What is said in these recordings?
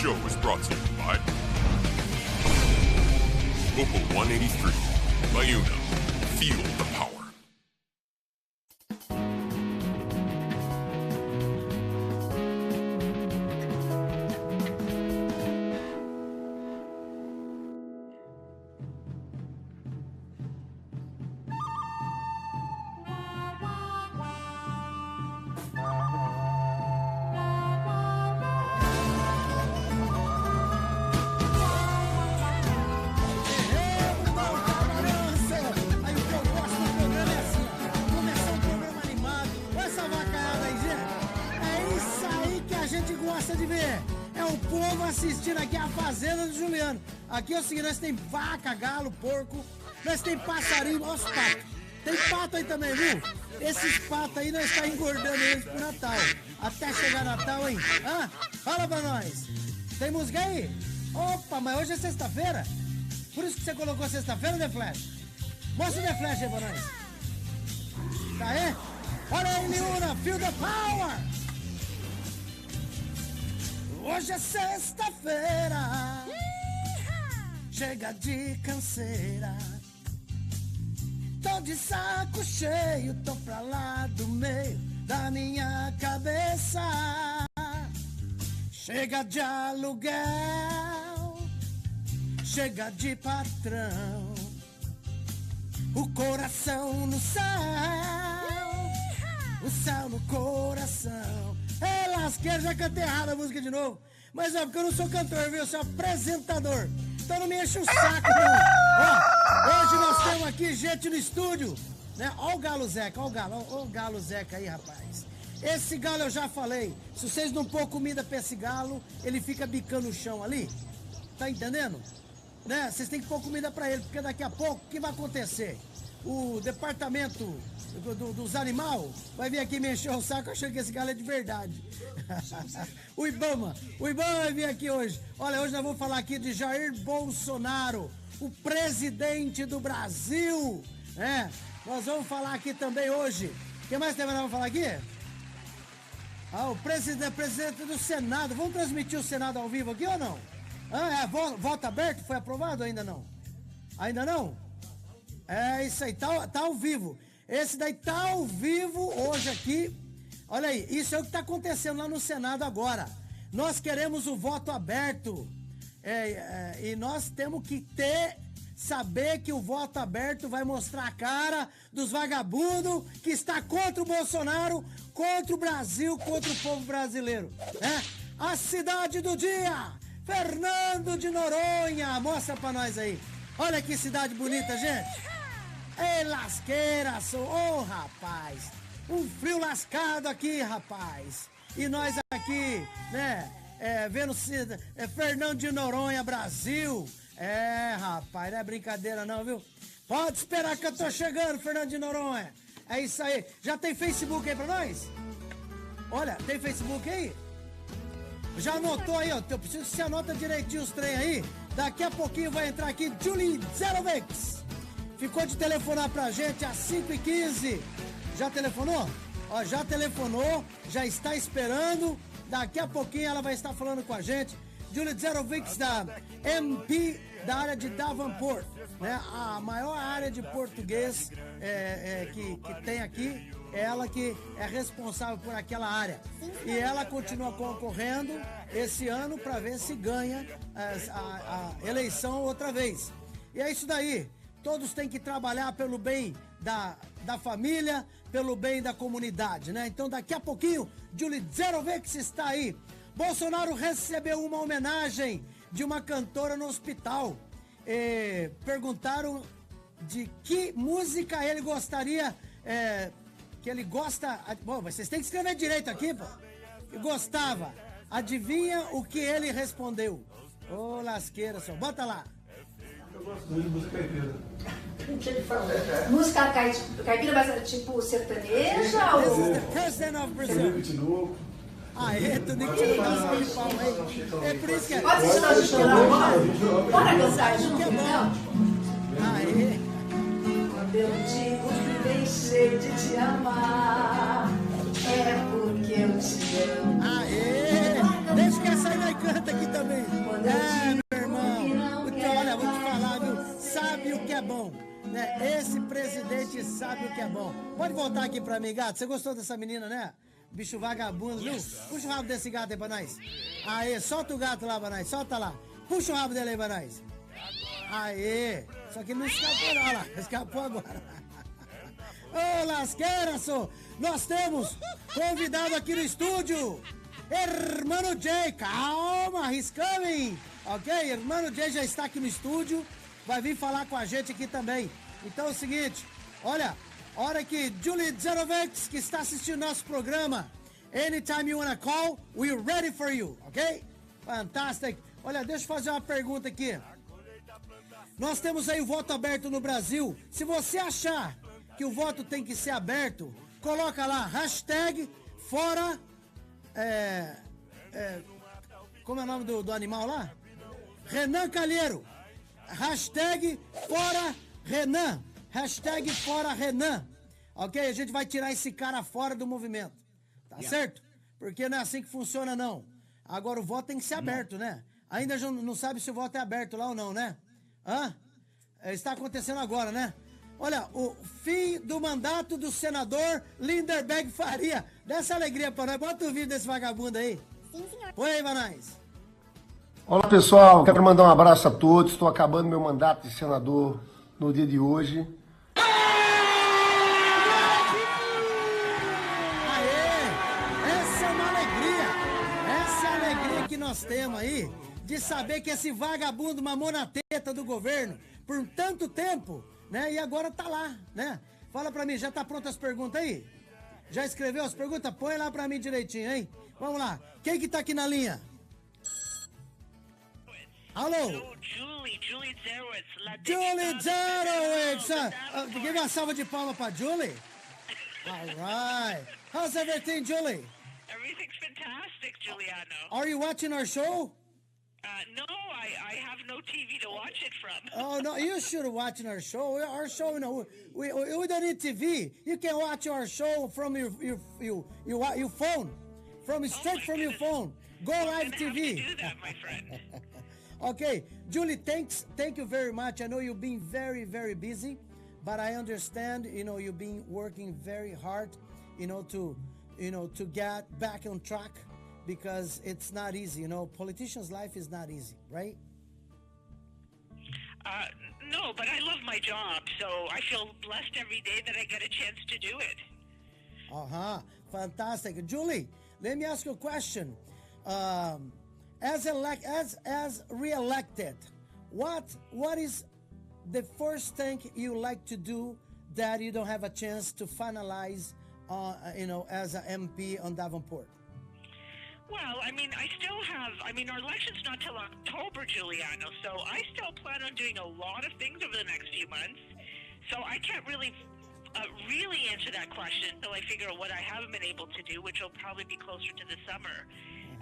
show is brought to you by Local 183. Mayuna. Feel the power. Aqui é o seguinte, nós tem vaca, galo, porco, nós tem passarinho, olha os patos. Tem pato aí também, viu? Esses patos aí nós tá engordando eles pro Natal. Até chegar Natal, hein? Hã? Fala pra nós. Tem música aí? Opa, mas hoje é sexta-feira? Por isso que você colocou sexta-feira, The Flash? Mostra o The Flash aí pra nós. Tá aí? Olha aí, Liuna, feel the power! Hoje é sexta-feira. Chega de canseira, tô de saco cheio, tô pra lá do meio da minha cabeça. Chega de aluguel, chega de patrão, o coração no céu, o céu no coração. É lasqueira, já cantei errado a música de novo, mas é porque eu não sou cantor, viu? Eu sou apresentador. Então não me enche o saco, não. Ó, hoje nós temos aqui gente no estúdio, né? Ó o Galo Zeca, ó o Galo Zeca aí, rapaz. Esse galo eu já falei, se vocês não pôr comida pra esse galo, ele fica bicando o chão ali, tá entendendo? Né? Vocês têm que pôr comida pra ele, porque daqui a pouco, o que vai acontecer? O departamento dos animais vai vir aqui me encher o saco achando que esse galo é de verdade. O Ibama vai vir aqui hoje. Olha, hoje nós vamos falar aqui de Jair Bolsonaro, o presidente do Brasil. Nós vamos falar aqui também hoje. O que mais nós vamos falar aqui? O presidente do Senado. Vamos transmitir o Senado ao vivo aqui ou não? Voto aberto? Foi aprovado ou ainda não? Ainda não? É isso aí, tá ao vivo. Esse daí tá ao vivo hoje aqui. Olha aí, isso é o que tá acontecendo lá no Senado agora. Nós queremos o voto aberto. E nós temos que saber que o voto aberto vai mostrar a cara dos vagabundos que está contra o Bolsonaro, contra o Brasil, contra o povo brasileiro. A cidade do dia, Fernando de Noronha. Mostra pra nós aí. Olha que cidade bonita, gente. Ei, lasqueira, rapaz, um frio lascado aqui, rapaz, e nós aqui, né, vendo Fernando de Noronha, Brasil, rapaz, não é brincadeira não, viu? Pode esperar que eu tô chegando, Fernando de Noronha, é isso aí. Já tem Facebook aí pra nós? Olha, tem Facebook aí? Já anotou aí, ó, eu preciso que você anota direitinho os trem aí, daqui a pouquinho vai entrar aqui Julie Zerovex. Ficou de telefonar pra gente às 5h15. Já telefonou? Ó, já telefonou, já está esperando. Daqui a pouquinho ela vai estar falando com a gente. Julie Zerovic, da MP da área de Davenport, né? A maior área de português que tem aqui. É ela que é responsável por aquela área. E ela continua concorrendo esse ano para ver se ganha a eleição outra vez. E é isso daí. Todos têm que trabalhar pelo bem da família, pelo bem da comunidade, né? Então daqui a pouquinho, Julie Zerovex está aí. Bolsonaro recebeu uma homenagem de uma cantora no hospital. Perguntaram de que música ele gostaria, que ele gosta... Bom, vocês têm que escrever direito aqui, pô. Gostava. Adivinha o que ele respondeu? Ô, lasqueira, só. Bota lá. Eu gosto muito de música caipira. O que ele falou? Música caipira, mas tipo sertaneja ou... President of Brazil. Felipe Tinoco. Aê, tu nem tinha dado esse pau aí. É por isso que é... Pode ensinar a gente a cantar agora? Bora cantar junto, Que é não? Aê. Quando eu digo que deixei de te amar, é porque eu te amo. Aê. Deixa que essa aí nós canta aqui também. Né? Esse presidente sabe o que é bom. Pode voltar aqui pra mim, gato. Você gostou dessa menina, né? Bicho vagabundo, viu? Puxa o rabo desse gato aí pra nós. Aê, solta o gato lá pra nós. Solta lá. Puxa o rabo dele aí pra nós. Aê. Só que ele não escapou não, olha lá. Escapou agora. Ô, lasqueira, só. Nós temos convidado aqui no estúdio. Hermano Jay. Calma, he's coming. Ok? Hermano Jay já está aqui no estúdio. Vai vir falar com a gente aqui também. Então é o seguinte, olha, hora que Julie Zerovex, que está assistindo nosso programa, anytime you wanna call, we're ready for you, ok? Fantastic. Olha, deixa eu fazer uma pergunta aqui. Nós temos aí o voto aberto no Brasil. Se você achar que o voto tem que ser aberto, coloca lá, hashtag fora, como é o nome do animal lá? Renan Calheiro. Hashtag fora Renan. Hashtag fora Renan. Ok? A gente vai tirar esse cara fora do movimento. Tá certo? Porque não é assim que funciona, não. Agora o voto tem que ser aberto, né? Ainda não sabe se o voto é aberto lá ou não, né? Hã? Está acontecendo agora, né? Olha, o fim do mandato do senador Linderberg Faria. Dá essa alegria pra nós. Bota o vídeo desse vagabundo aí. Sim, senhor. Põe aí pra nós. Olá pessoal, quero mandar um abraço a todos. Estou acabando meu mandato de senador no dia de hoje. Aê! Essa é uma alegria! Essa é a alegria que nós temos aí de saber que esse vagabundo mamou na teta do governo por tanto tempo, né? E agora tá lá, né? Fala pra mim, já tá pronta as perguntas aí? Já escreveu as perguntas? Põe lá pra mim direitinho, hein? Vamos lá. Quem que tá aqui na linha? Alô? Julie Zerowitz. Julie Zerowitz! Give me a salva de palmas pra Julie. All right. How's everything, Julie? Everything's fantastic, Giuliano. Are you watching our show? No, I have no TV to watch it from. Oh, no, you should watch our show. Our show, you know, we don't need TV. You can watch our show from your phone. Straight from your phone. Go live TV. Have to do that, my friend. Okay, Julie, thank you very much. I know you've been very, very busy, but I understand, you know, you've been working very hard, to get back on track, because it's not easy, politicians' life is not easy, right? No, but I love my job, so I feel blessed every day that I get a chance to do it. Fantastic. Julie, let me ask you a question. As re-elected, what is the first thing you like to do that you don't have a chance to finalize, as an MP on Davenport? Well, our election's not till October, Giuliano, so I still plan on doing a lot of things over the next few months. So I can't really answer that question until I figure out what I haven't been able to do, which will probably be closer to the summer.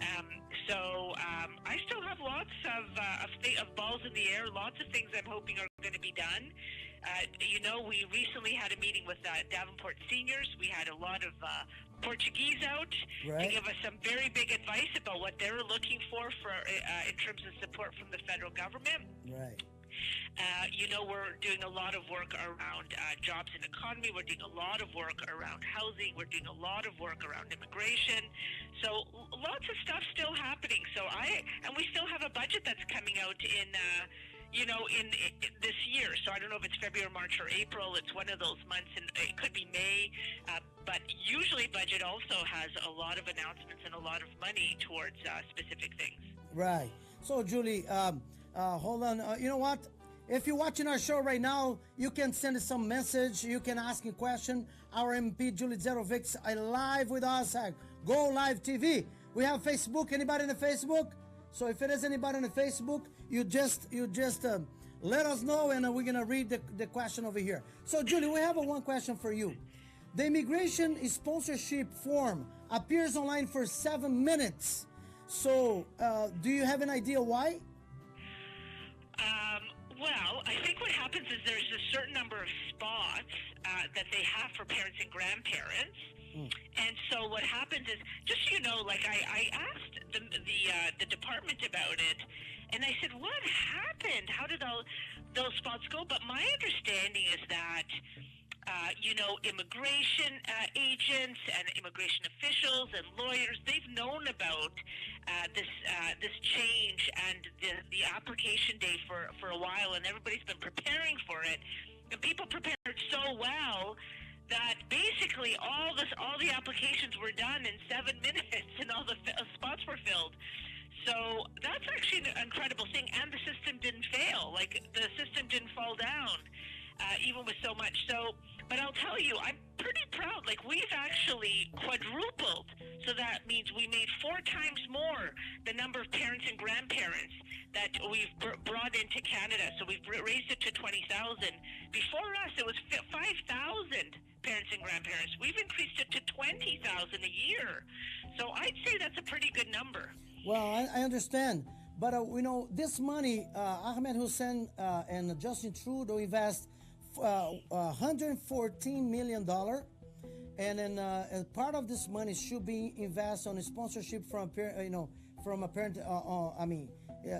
I still have lots of balls in the air, lots of things I'm hoping are going to be done. We recently had a meeting with Davenport seniors. We had a lot of Portuguese out to give us some very big advice about what they're looking for in terms of support from the federal government. Right. We're doing a lot of work around jobs and economy. We're doing a lot of work around housing. We're doing a lot of work around immigration. So lots of stuff still happening. And we still have a budget that's coming out in this year. So I don't know if it's February, March, or April. It's one of those months, and it could be May. But usually budget also has a lot of announcements and a lot of money towards specific things. Right. So, Julie, hold on. You know what? If you're watching our show right now, you can send us some message. You can ask a question. Our MP, Julie Zerovic, live with us at Go Live TV. We have Facebook. Anybody in the Facebook? So if it is anybody on the Facebook, you just let us know, and we're going to read the question over here. So, Julie, we have one question for you. The immigration sponsorship form appears online for 7 minutes. So, do you have an idea why? Well, I think what happens is there's a certain number of spots that they have for parents and grandparents. And so what happens is, just so you know, like I asked the department about it, and I said, what happened? How did those spots go. But my understanding is that immigration agents and immigration officials and lawyers, they've known about this change and the application day for a while, and everybody's been preparing for it. And people prepared so well that basically all the applications were done in 7 minutes, and all the spots were filled. So that's actually an incredible thing, and the system didn't fail. Like, the system didn't fall down, even with so much. So, but I'll tell you, I'm pretty proud. Like, we've actually quadrupled. So that means we made 4 times more the number of parents and grandparents that we've brought into Canada. So we've raised it to 20,000. Before us, it was 5,000 parents and grandparents. We've increased it to 20,000 a year. So I'd say that's a pretty good number. Well, I understand. But, this money, Ahmed Hussein and Justin Trudeau invest $114 million. And then part of this money should be invested on a sponsorship from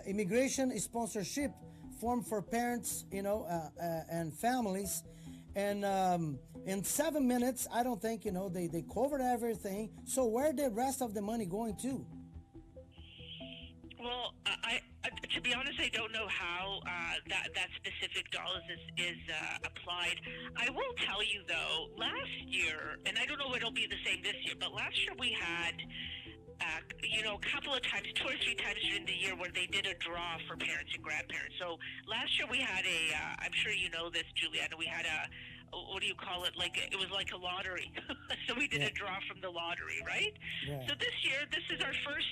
immigration sponsorship form for parents, and families. And in 7 minutes, I don't think, they covered everything. So where the rest of the money going to? Well, I to be honest, I don't know how that specific dollars is applied. I will tell you, though, last year, and I don't know if it'll be the same this year, but last year we had, a couple of times, 2 or 3 times during the year where they did a draw for parents and grandparents. So last year we had I'm sure you know this, Juliana, we had what do you call it? Like, it was like a lottery. So we did a draw from the lottery, right? So this year, this is our first,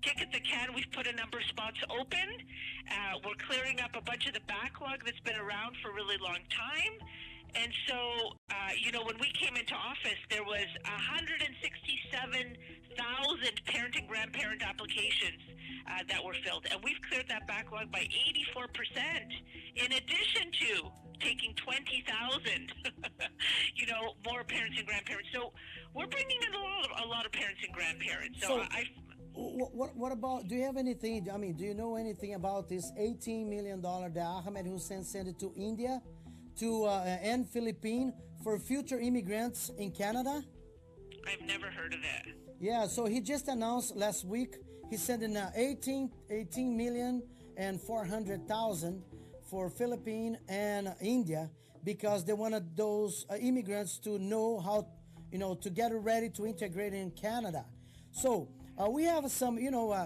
kick at the can. We've put a number of spots open. We're clearing up a bunch of the backlog that's been around for a really long time. And so, when we came into office, there was 167,000 parent and grandparent applications that were filled. And we've cleared that backlog by 84%, in addition to taking 20,000, more parents and grandparents. So we're bringing in a lot of parents and grandparents. So what about, do you have anything, do you know anything about this $18 million that Ahmed Hussein sent it to India and Philippines for future immigrants in Canada? I've never heard of that. Yeah, so he just announced last week he's sending 18 million and 400,000 for Philippines and India, because they wanted those immigrants to know how, to get ready to integrate in Canada. So we have some,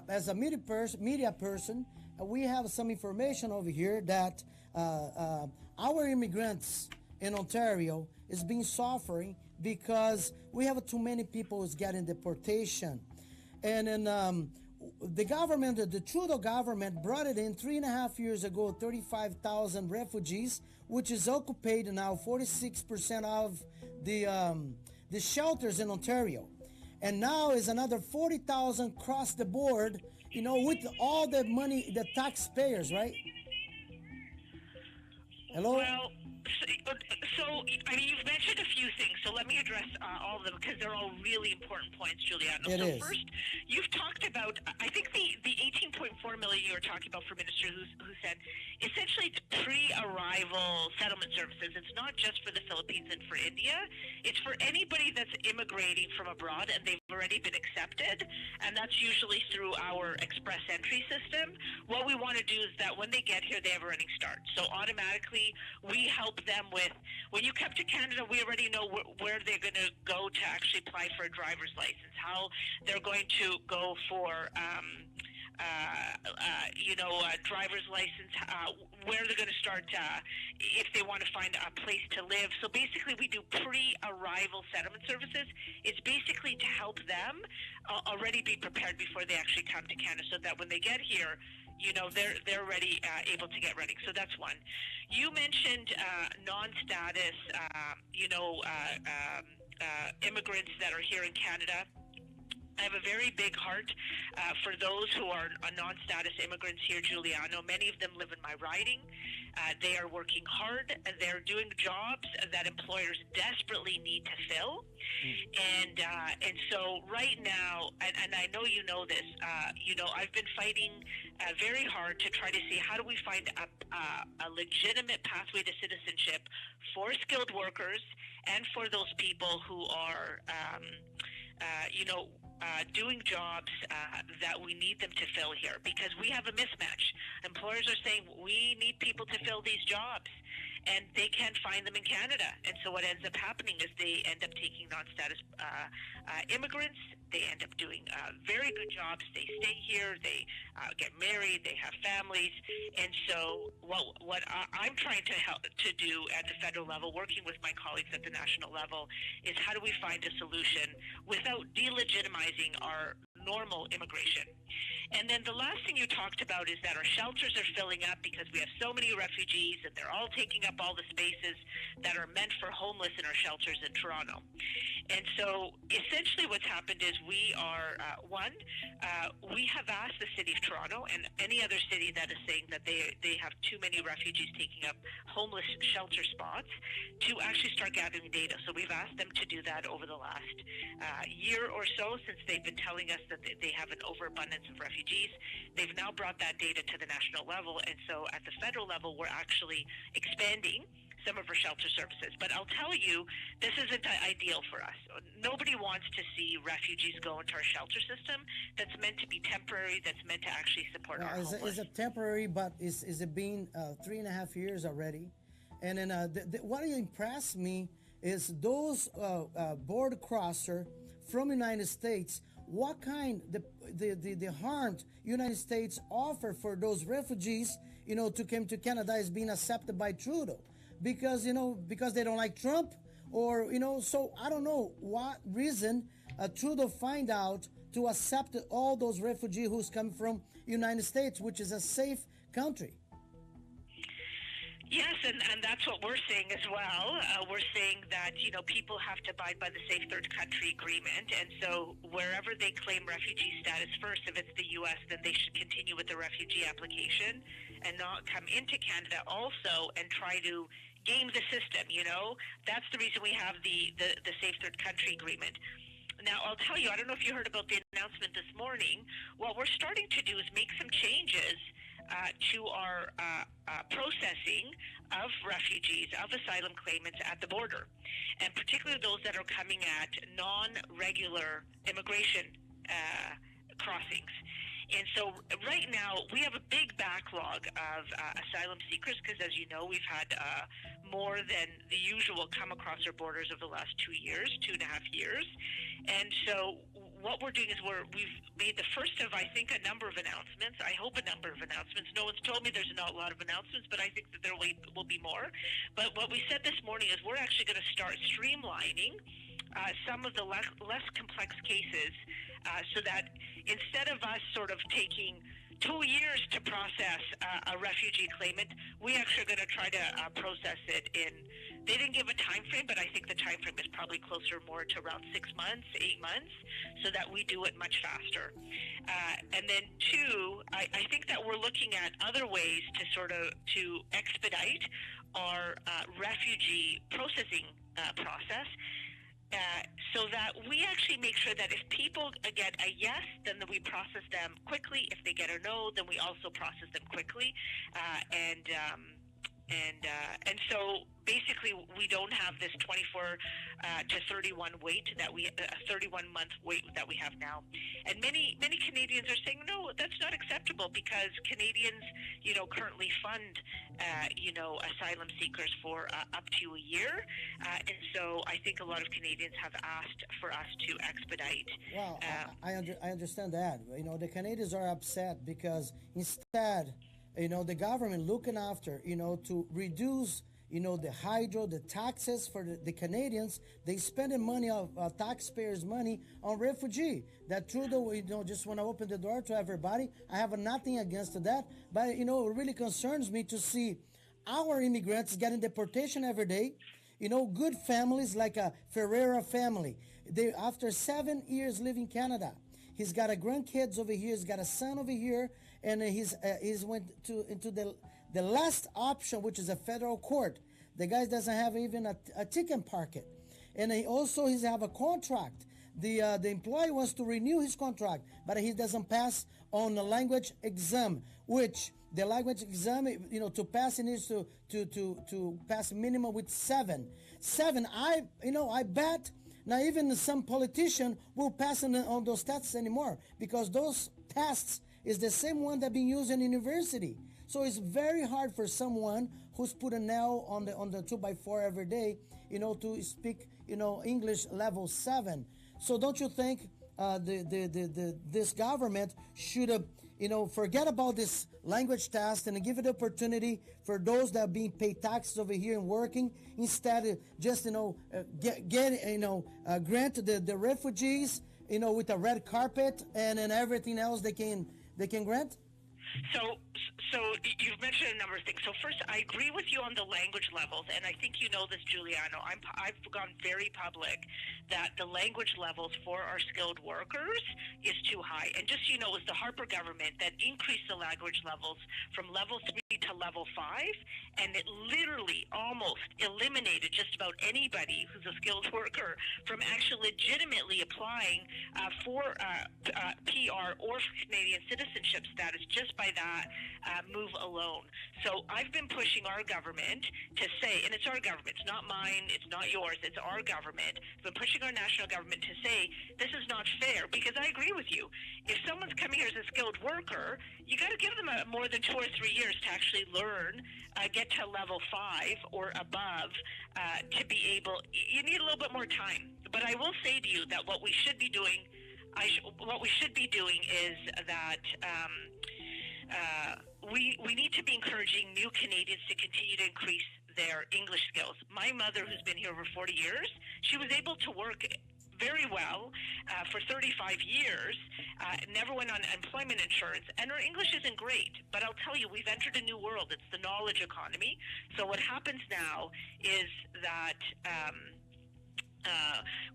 as a media person, we have some information over here that our immigrants in Ontario is being suffering because we have too many people who's getting deportation. And then the government, the Trudeau government, brought it in 3.5 years ago, 35,000 refugees, which is occupied now 46% of the shelters in Ontario. And now is another 40,000 across the board, with all the money, the taxpayers, right? Hello? Well, so you've mentioned a few things, so let me address all of them, because they're all really important points, Juliana. First, you've talked about, I think the 18.4 million you were talking about for Minister who said, essentially it's pre-arrival settlement services. It's not just for the Philippines and for India. It's for anybody that's immigrating from abroad and they've already been accepted, and that's usually through our express entry system. What we want to do is that when they get here, they have a running start. So automatically, we help them with, when you come to Canada, we already know where they're going to go to actually apply for a driver's license, how they're going to go for driver's license, where they're going to start if they want to find a place to live. So basically, we do pre-arrival settlement services. It's basically to help them already be prepared before they actually come to Canada, so that when they get here, they're already able to get ready. So that's one. You mentioned non-status, immigrants that are here in Canada. I have a very big heart for those who are non-status immigrants here, Giuliano. Many of them live in my riding. They are working hard. They're doing jobs that employers desperately need to fill. And so right now, and I know you know this, I've been fighting very hard to try to see how do we find a legitimate pathway to citizenship for skilled workers and for those people who are, doing jobs that we need them to fill here, because we have a mismatch. Employers are saying we need people to fill these jobs, and they can't find them in Canada. And so what ends up happening is they end up taking non-status immigrants. They end up doing very good jobs. They stay here. They get married. They have families. And so what I'm trying to do at the federal level, working with my colleagues at the national level, is how do we find a solution without delegitimizing our normal immigration. And then the last thing you talked about is that our shelters are filling up because we have so many refugees, and they're all taking up all the spaces that are meant for homeless in our shelters in Toronto. And so essentially what's happened is we are, we have asked the City of Toronto and any other city that is saying that they have too many refugees taking up homeless shelter spots to actually start gathering data. So we've asked them to do that over the last year or so, since they've been telling us that they have an overabundance of refugees. They've now brought that data to the national level, and so at the federal level, we're actually expanding some of our shelter services. But I'll tell you, this isn't ideal for us. Nobody wants to see refugees go into our shelter system that's meant to be temporary, that's meant to actually support our homeless. Is it temporary, but is it been 3.5 years already? And then what impressed me is those border crosser from United States. What kind the harm United States offer for those refugees, to come to Canada is being accepted by Trudeau, because they don't like Trump, or so I don't know what reason Trudeau find out to accept all those refugees who's come from United States, which is a safe country. Yes, and that's what we're saying as well. We're saying that, people have to abide by the Safe Third Country Agreement, and so wherever they claim refugee status first, if it's the U.S., then they should continue with the refugee application and not come into Canada also and try to game the system, That's the reason we have the Safe Third Country Agreement. Now, I'll tell you, I don't know if you heard about the announcement this morning. What we're starting to do is make some changes to our processing of refugees, of asylum claimants at the border, and particularly those that are coming at non-regular immigration crossings. And so right now we have a big backlog of asylum seekers because, as you know, we've had more than the usual come across our borders over the last 2 years, 2.5 years. And so what we're doing is we've made the first of, I think, a number of announcements. I hope a number of announcements. No one's told me there's not a lot of announcements, but I think that there will be more. But what we said this morning is we're actually going to start streamlining some of the less complex cases so that instead of us sort of taking 2 years to process a refugee claimant, we actually are going to try to process it in, they didn't give a time frame, but I think the time frame is probably closer more to around 6 months, 8 months, so that we do it much faster. And then two, I think that we're looking at other ways to expedite our refugee processing process. So that we actually make sure that if people get a yes, then we process them quickly. If they get a no, then we also process them quickly. And so basically, we don't have this 24 to 31 wait that a 31-month wait that we have now. And many Canadians are saying, no, that's not acceptable, because Canadians, currently fund, asylum seekers for up to a year. And so I think a lot of Canadians have asked for us to expedite. Well, I understand that. The Canadians are upset because instead, the government looking after, to reduce, the hydro, the taxes for the Canadians, they spending money of taxpayers' money on refugee. That Trudeau, just want to open the door to everybody. I have nothing against that, but it really concerns me to see our immigrants getting deportation every day. Good families like a Fevereiro family. They, after 7 years living in Canada, He's got a grandkids over here. He's got a son over here, and he's went into the last option, which is a federal court. The guy doesn't have even a ticket parket, and he's have a contract. The employee wants to renew his contract, but he doesn't pass on the language exam, which the language exam, to pass, he needs to pass minimum with 7. I bet now even some politician will pass on those tests anymore, because those tests is the same one that being used in university. So it's very hard for someone who's put a nail on the 2x4 every day, to speak, English level 7. So don't you think this government should have, forget about this language test and give it opportunity for those that are being paid taxes over here and working, instead of just, grant the refugees, with a red carpet and everything else they can grant? So you've mentioned a number of things. So first, I agree with you on the language levels, and I think you know this, Giuliano. I've gone very public that the language levels for our skilled workers is too high. And just it was the Harper government that increased the language levels from level 3 to level 5, and it literally almost eliminated just about anybody who's a skilled worker from actually legitimately applying for PR or Canadian citizenship status just by that move alone. So I've been pushing our government to say, and it's our government, it's not mine, it's not yours, it's our government. I've been pushing our national government to say this is not fair, because I agree with you. If someone's coming here as a skilled worker, you got to give them more than 2 or 3 years to actually learn, get to level 5 or above, to be able. You need a little bit more time. But I will say to you that what we should be doing, is that we need to be encouraging new Canadians to continue to increase their English skills. My mother, who's been here over 40 years, she was able to work very well for 35 years, never went on employment insurance, and her English isn't great. But I'll tell you, we've entered a new world. It's the knowledge economy. So what happens now is that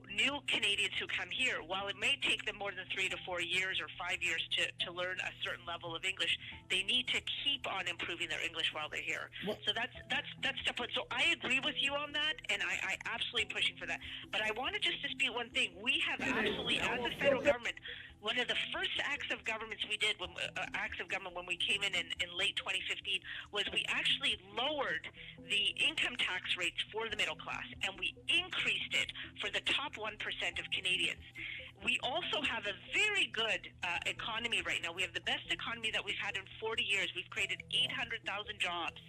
new Canadians who come here, while it may take them more than 3 to 4 years or 5 years to learn a certain level of English, they need to keep on improving their English while they're here. So that's step one. So I agree with you on that, and I absolutely am pushing for that. But I want to just dispute one thing. We have absolutely, as a federal government, one of the first acts of government we did when we came in late 2015 was we actually lowered the income tax rates for the middle class, and we increased it for the top 1% of Canadians. We also have a very good economy right now. We have the best economy that we've had in 40 years. We've created 800,000 jobs.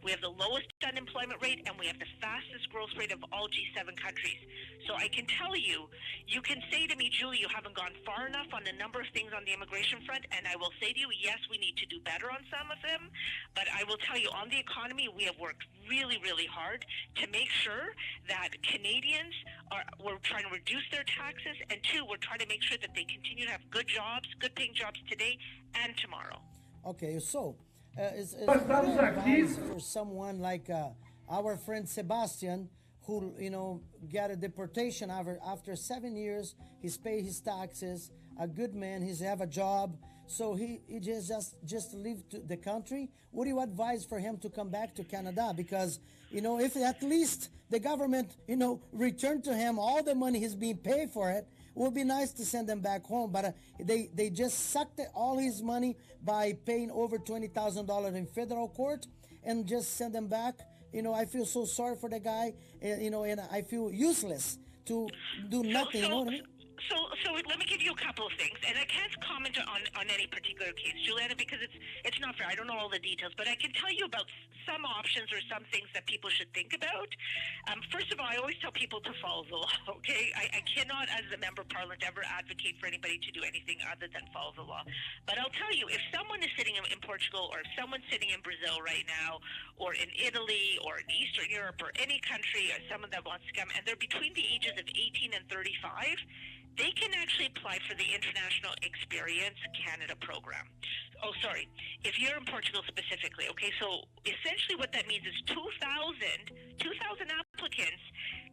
We have the lowest unemployment rate, and we have the fastest growth rate of all G7 countries. So I can tell you, you can say to me, Julie, you haven't gone far enough on a number of things on the immigration front, and I will say to you, yes, we need to do better on some of them, but I will tell you, on the economy, we have worked really, really hard to make sure that Canadians we're trying to reduce their taxes, and 2, we're trying to make sure that they continue to have good jobs, good paying jobs today and tomorrow. Okay, so is advice for someone like our friend Sebastian, who got a deportation after 7 years. He's paid his taxes, a good man, he's have a job, so he just leave the country. What do you advise for him to come back to Canada? Because if at least the government return to him all the money he's being paid for it, would be nice to send them back home, but they just sucked all his money by paying over $20,000 in federal court and just send them back. I feel so sorry for the guy, and I feel useless to do nothing. So let me give you a couple of things, and I can't comment on any particular case, Juliana, because it's not fair. I don't know all the details, but I can tell you about some options or some things that people should think about. First of all, I always tell people to follow the law, okay? I cannot, as a member of Parliament, ever advocate for anybody to do anything other than follow the law. But I'll tell you, if someone is sitting in Portugal, or if someone's sitting in Brazil right now, or in Italy, or in Eastern Europe, or any country, or someone that wants to come, and they're between the ages of 18 and 35, they can actually apply for the International Experience Canada program. Oh, sorry. If you're in Portugal specifically, okay, so essentially what that means is 2,000 applicants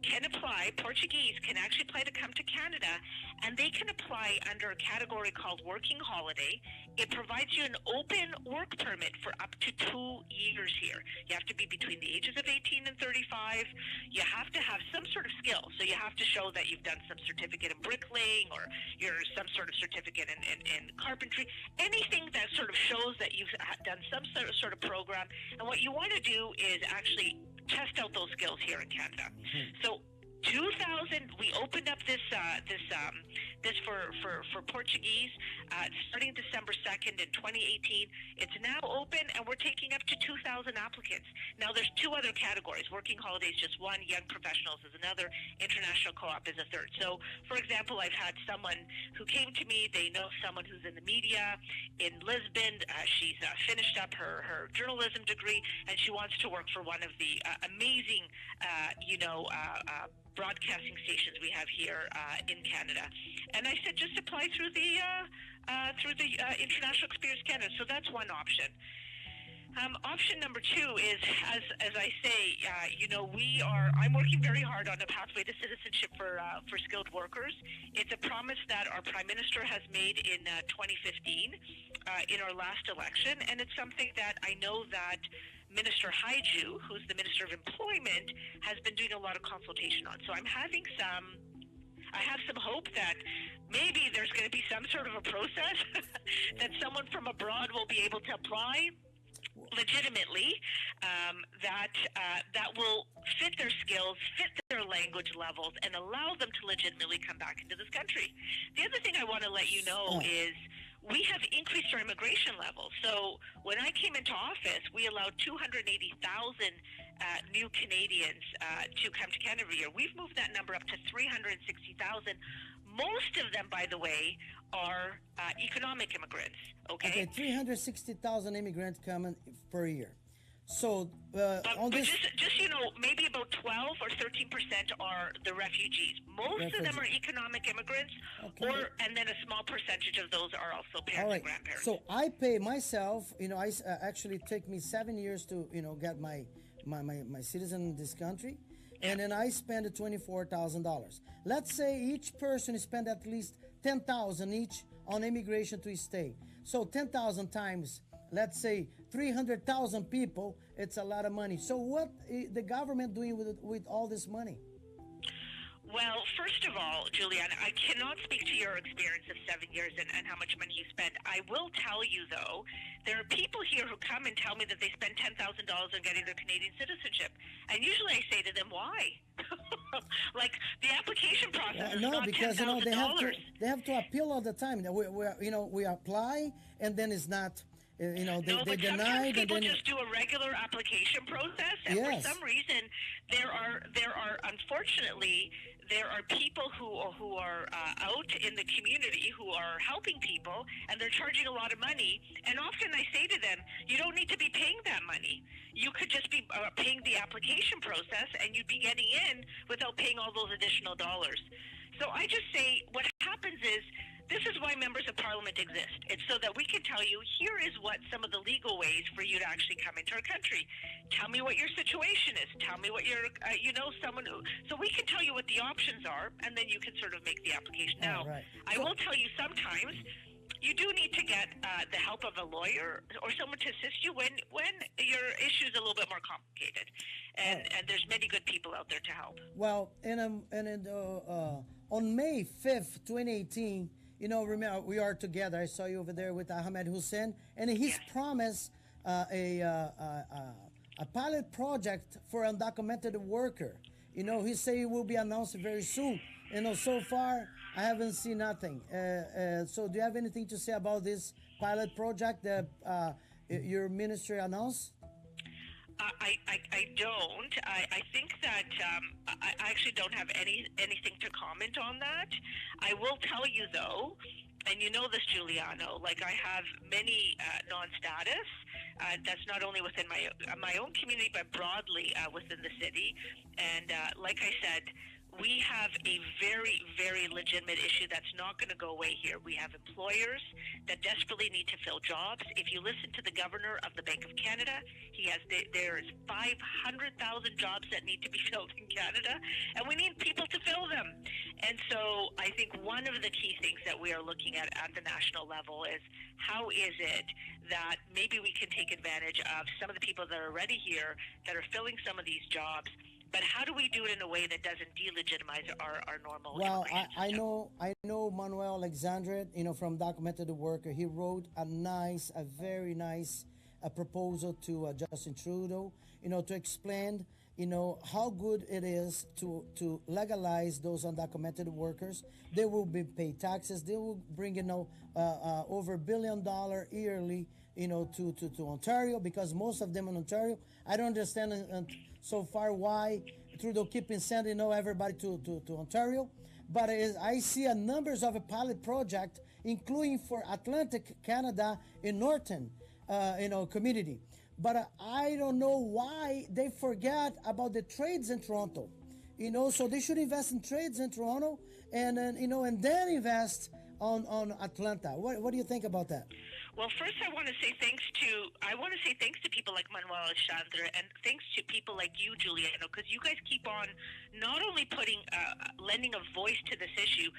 can apply, Portuguese can actually apply to come to Canada, and they can apply under a category called working holiday. It provides you an open work permit for up to 2 years here. You have to be between the ages of 18 and 35. You have to have some sort of skill. So you have to show that you've done some certificate in bricklaying, or you're some sort of certificate in carpentry, anything that sort of shows that you've done some sort of program. And what you want to do is actually test out those skills here in Canada. So 2000, we opened up this for Portuguese starting December 2nd in 2018. It's now open, and we're taking up to 2,000 applicants. Now, there's two other categories. Working holidays, just one. Young professionals is another. International co-op is a third. So, for example, I've had someone who came to me. They know someone who's in the media in Lisbon. She's finished up her journalism degree, and she wants to work for one of the amazing, broadcasting stations we have here in Canada. And I said, just apply through the International Experience Canada. So that's one option. Option number two is, as I say, I'm working very hard on a pathway to citizenship for skilled workers. It's a promise that our Prime Minister has made in 2015 in our last election, and it's something that I know that Minister Haiju, who's the Minister of Employment, has been doing a lot of consultation on. So I have some hope that maybe there's going to be some sort of a process that someone from abroad will be able to apply legitimately, that will fit their skills, fit their language levels, and allow them to legitimately come back into this country. The other thing I want to let you know is we have increased our immigration levels. So when I came into office, we allowed 280,000 new Canadians to come to Canada every year. We've moved that number up to 360,000. Most of them, by the way, are economic immigrants. Okay, 360,000 immigrants coming per year. So on but this, just maybe about 12 or 13% are the refugees. Most of them are economic immigrants, and then a small percentage of those are also parents and grandparents. So I pay myself. I actually take me 7 years to get my citizen in this country, and then I spend $24,000. Let's say each person spend at least $10,000 each on immigration to stay. So 10,000 times, let's say 300,000 people, it's a lot of money. So what is the government doing with all this money? Well, first of all, Juliana, I cannot speak to your experience of 7 years and how much money you spend. I will tell you, though, there are people here who come and tell me that they spend $10,000 on getting their Canadian citizenship. And usually I say to them, why? Like, the application process is not because $10,000. they have to appeal all the time. We apply, and then it's not. They deny. Sometimes people just do a regular application process, and for some reason, there are unfortunately people who are out in the community who are helping people, and they're charging a lot of money. And often I say to them, you don't need to be paying that money. You could just be paying the application process, and you'd be getting in without paying all those additional dollars. So I just say what happens is, this is why members of parliament exist. It's so that we can tell you, here is what some of the legal ways for you to actually come into our country. Tell me what your situation is. Tell me what your, so we can tell you what the options are, and then you can sort of make the application. Now, I will tell you sometimes you do need to get the help of a lawyer or someone to assist you when your issue is a little bit more complicated. And there's many good people out there to help. Well, on May 5th, 2018, remember, we are together. I saw you over there with Ahmed Hussein, and he's promised a pilot project for undocumented worker. He say it will be announced very soon. So far, I haven't seen nothing. So do you have anything to say about this pilot project that your ministry announced? I don't. I think that I actually don't have anything to comment on that. I will tell you, though, and you know this, Giuliano, like I have many non-status. That's not only within my own community, but broadly within the city. And like I said, we have a very, very legitimate issue that's not going to go away here. We have employers that desperately need to fill jobs. If you listen to the governor of the Bank of Canada, there's 500,000 jobs that need to be filled in Canada, and we need people to fill them. And so I think one of the key things that we are looking at the national level is how is it that maybe we can take advantage of some of the people that are already here that are filling some of these jobs, but how do we do it in a way that doesn't delegitimize our normal Well, immigration system? I know Manuel Alexandre, from Documented Worker. He wrote a very nice proposal to Justin Trudeau, to explain, how good it is to legalize those undocumented workers. They will be paid taxes. They will bring, over $1 billion yearly, to Ontario, because most of them in Ontario, I don't understand so far why Trudeau keeping sending everybody to Ontario. But I see a numbers of a pilot project, including for Atlantic Canada in Norton, community. But I don't know why they forget about the trades in Toronto. So they should invest in trades in Toronto, and then invest on Atlanta. What do you think about that? Well, first I want to say thanks to people like Manuel Alexandre, and thanks to people like you, Juliano, because you guys keep on not only lending a voice to this issue,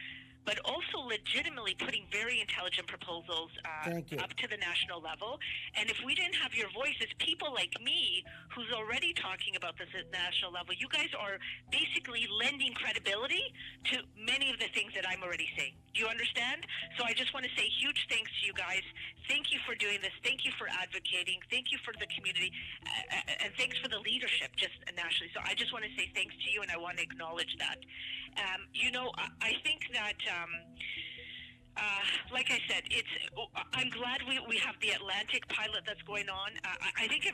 but also legitimately putting very intelligent proposals up to the national level. And if we didn't have your voice, it's people like me who's already talking about this at national level. You guys are basically lending credibility to many of the things that I'm already saying. Do you understand? So I just want to say huge thanks to you guys. Thank you for doing this. Thank you for advocating. Thank you for the community. And thanks for the leadership just nationally. So I just want to say thanks to you, and I want to acknowledge that. I think that like I said, I'm glad we have the Atlantic pilot that's going on. I think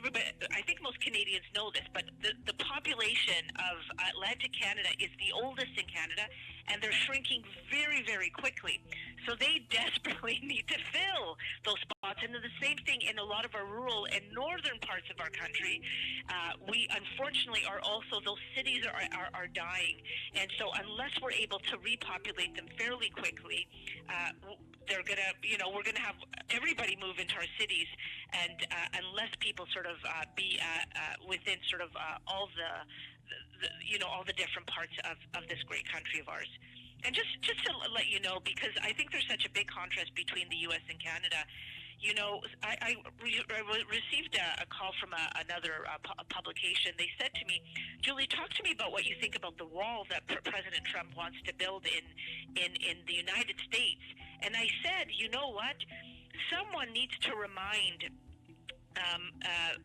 most Canadians know this, but the population of Atlantic Canada is the oldest in Canada, and they're shrinking very, very quickly. So they desperately need to fill those spots. And the same thing in a lot of our rural and northern parts of our country. We unfortunately are also, those cities are dying. And so unless we're able to repopulate them fairly quickly, we're gonna have everybody move into our cities, and unless people sort of be within sort of all the different parts of this great country of ours. And just to let you know, because I think there's such a big contrast between the U.S. and Canada. I received a call from another publication. They said to me, Julie, talk to me about what you think about the wall that President Trump wants to build in the United States. And I said, you know what? Someone needs to remind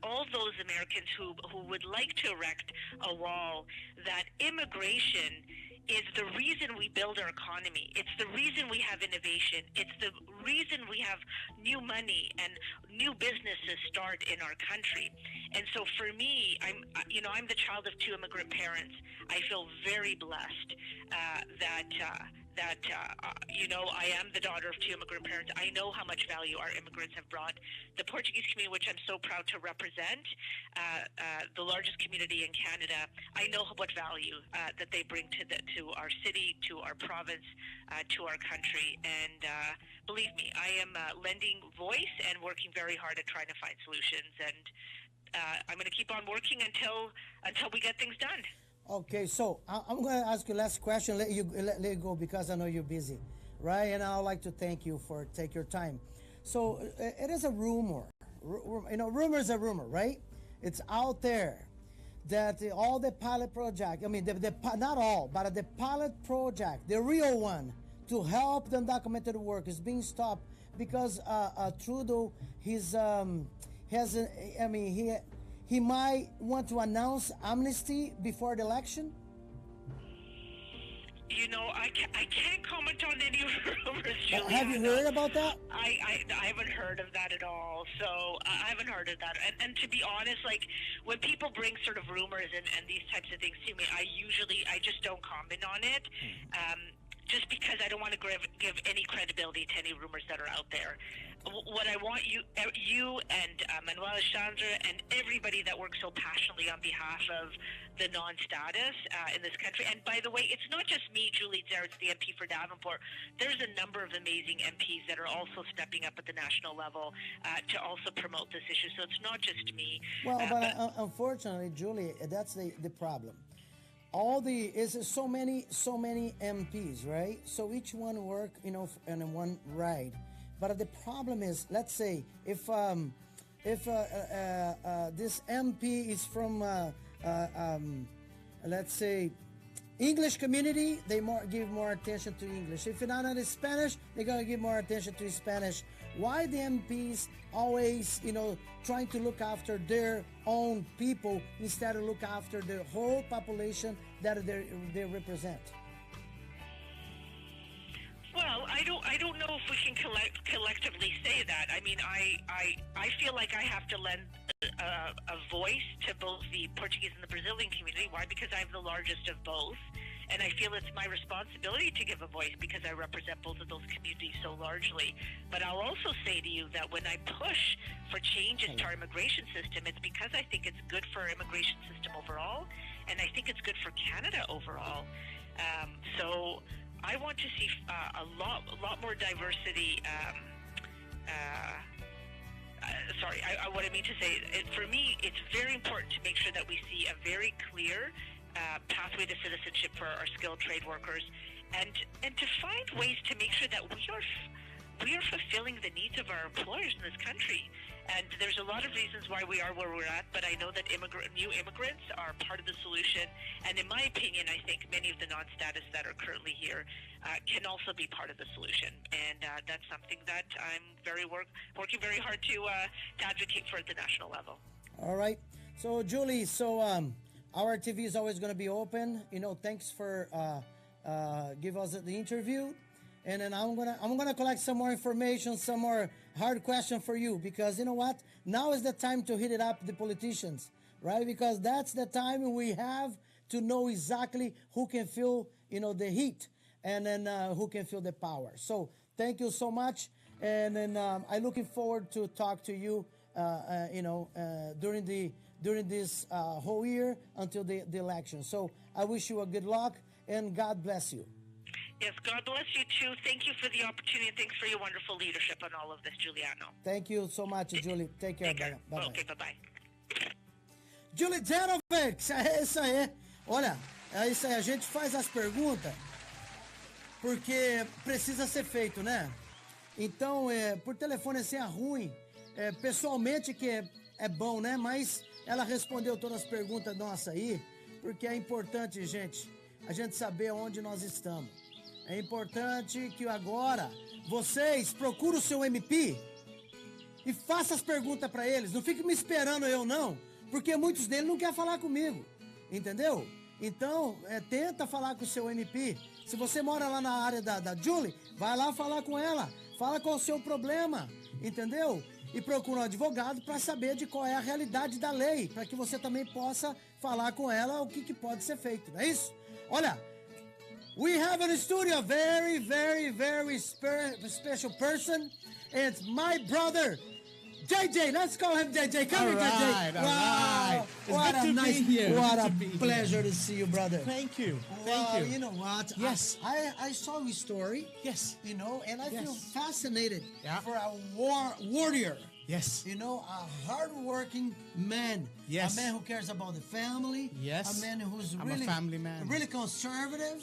all those Americans who would like to erect a wall that immigration is the reason we build our economy. It's the reason we have innovation. It's the reason we have new money and new businesses start in our country. And so for me, I'm the child of two immigrant parents. I feel very blessed that I am the daughter of two immigrant parents. I know how much value our immigrants have brought. The Portuguese community, which I'm so proud to represent, the largest community in Canada, I know what value that they bring to our city, to our province, to our country. And believe me, I am lending voice and working very hard at trying to find solutions. And I'm going to keep on working until we get things done. Okay, so I'm going to ask you last question. Let you go because I know you're busy, right? And I'd like to thank you for take your time. So it is a rumor. Rumor is a rumor, right? It's out there that all the pilot project, not all, but the pilot project, the real one, to help the undocumented work is being stopped because Trudeau, he might want to announce amnesty before the election. I can't comment on any rumors. Have you heard about that? I haven't heard of that at all. So I haven't heard of that. And to be honest, like when people bring sort of rumors and these types of things to me, I just don't comment on it. Just because I don't want to give any credibility to any rumors that are out there. what I want you and Manuel Chandra and everybody that works so passionately on behalf of the non-status in this country. And by the way, it's not just me, Julie Zeritz, the MP for Davenport. There's a number of amazing MPs that are also stepping up at the national level to also promote this issue. So it's not just me. Well, but unfortunately, Julie, that's the problem. Is so many MPs, right? So each one work, in one ride. But the problem is, let's say if this MP is from let's say English community, they give more attention to English. If you're not in Spanish, they're gonna give more attention to Spanish. Why the MPs always, trying to look after their own people instead of look after the whole population that they represent? Well, I don't know if we can collectively say that. I mean, I feel like I have to lend a voice to both the Portuguese and the Brazilian community. Why? Because I'm the largest of both, and I feel it's my responsibility to give a voice because I represent both of those communities so largely. But I'll also say to you that when I push for changes to our immigration system, it's because I think it's good for our immigration system overall, and I think it's good for Canada overall. So I want to see a lot more diversity. What I mean to say, for me, it's very important to make sure that we see a very clear pathway to citizenship for our skilled trade workers, and to find ways to make sure that we are fulfilling the needs of our employers in this country. And there's a lot of reasons why we are where we're at, but I know that new immigrants are part of the solution. And in my opinion, I think many of the non-status that are currently here can also be part of the solution. And that's something that I'm working very hard to advocate for at the national level. All right. So, Julie, our TV is always going to be open. Thanks for give us the interview. And then I'm gonna collect some more information, some more hard question for you, because you know what? Now is the time to hit it up the politicians, right? Because that's the time we have to know exactly who can feel, the heat, and then who can feel the power. So thank you so much, and then I'm looking forward to talk to you, during this whole year until the election. So I wish you a good luck and God bless you. Yes, God bless you too. Thank you for the opportunity, and thanks for your wonderful leadership on all of this, Juliano. Thank you so much, Julie. Take care. Bye-bye. Okay, bye-bye. Julie Zerovic, é isso aí. Olha, é isso aí. A gente faz as perguntas porque precisa ser feito, né? Então, por telefone assim é ruim. Pessoalmente que é bom, né? Mas ela respondeu todas as perguntas nossas aí, porque é importante, gente, a gente saber onde nós estamos. É importante que agora vocês procurem o seu MP e façam as perguntas para eles. Não fiquem me esperando eu não, porque muitos deles não querem falar comigo, entendeu? Então, tenta falar com o seu MP. Se você mora lá na área da Julie, vai lá falar com ela. Fala qual é o seu problema, entendeu? E procura um advogado para saber de qual é a realidade da lei, para que você também possa falar com ela o que pode ser feito, não é isso? Olha, we have in the studio a very, very, very special person. It's my brother, JJ. Let's call him JJ. Come here, JJ. Wow. What a nice, here. what a pleasure to see you, brother. Thank you. Well, Thank you. You know what? Yes. I saw your story. Yes. And I feel Yes. fascinated Yeah. for a warrior. Yes. A hard-working man. Yes. A man who cares about the family. Yes. A man who's I'm really a family man. really conservative.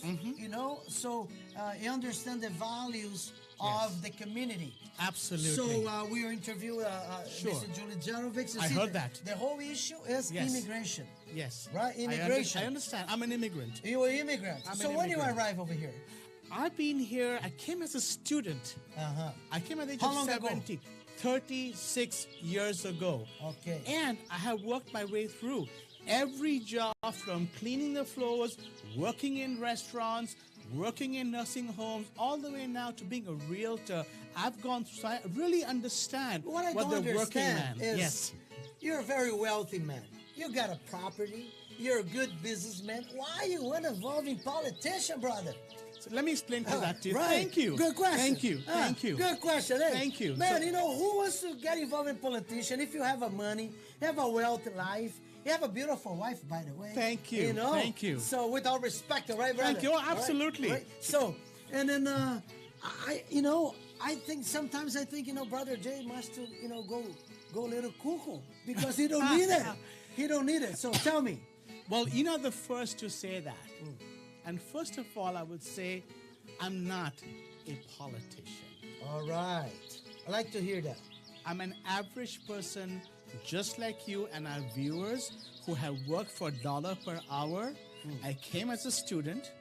So he understands the values of the community. Absolutely. So we are interviewing Sure. Mr. Julie Jarovic. I heard that. The whole issue is Yes. immigration. Yes. Right? Immigration. I understand. I'm an immigrant. You're an immigrant. I'm So an when you immigrant. arrive over here? I've been here. I came as a student. I came at the age How of long ago? 70. 36 years ago. Okay. And I have worked my way through every job, from cleaning the floors, working in restaurants, working in nursing homes, all the way now to being a realtor. I've gone through, so I really understand What I don't the working understand man. is Yes. you're a very wealthy man. You got a property. You're a good businessman. Why you want to involve in politician, brother? So let me explain that to you. Right. Thank you. Good question. Thank you. Thank you. Good question. Hey, Thank you. Man, So- you know, who wants to get involved in politician if you have a money, you have a wealthy life, you have a beautiful wife, by the way. Thank you. You know? Thank you. So with all respect, right, brother? Thank you. All right? Absolutely. Right? So, and then, I think sometimes Brother Jay must, go a little cuckoo because he don't need it. He don't need it. So tell me. Well, you're not the first to say that. And first of all, I would say I'm not a politician. All right. I like to hear that. I'm an average person just like you and our viewers who have worked for $1 per hour. I came as a student.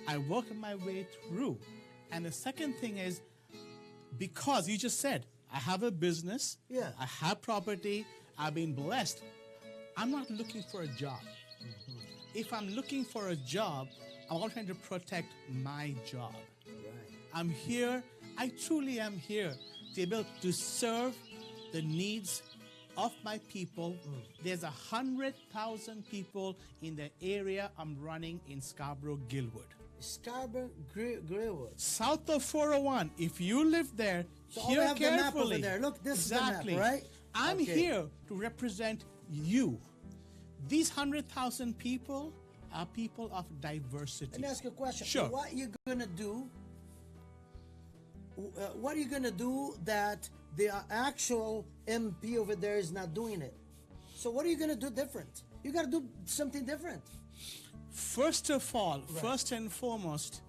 I worked my way through. And the second thing is, because you just said, I have a business. Yeah. I have property. I've been blessed. I'm not looking for a job. If I'm looking for a job, I'm all trying to protect my job. I'm here, I truly am here to be able to serve the needs of my people. There's 100,000 people in the area I'm running in Scarborough-Gilwood. Scarborough-Gilwood. South of 401. If you live there, So hear we have the map carefully. over there. Look, this Exactly. is the map, right? I'm Okay. here to represent you. These 100,000 people are people of diversity. Let me ask you a question. Sure. What are you gonna do? What are you gonna do that the actual MP over there is not doing it? So what are you gonna do different? You gotta do something different. First of all, first and foremost,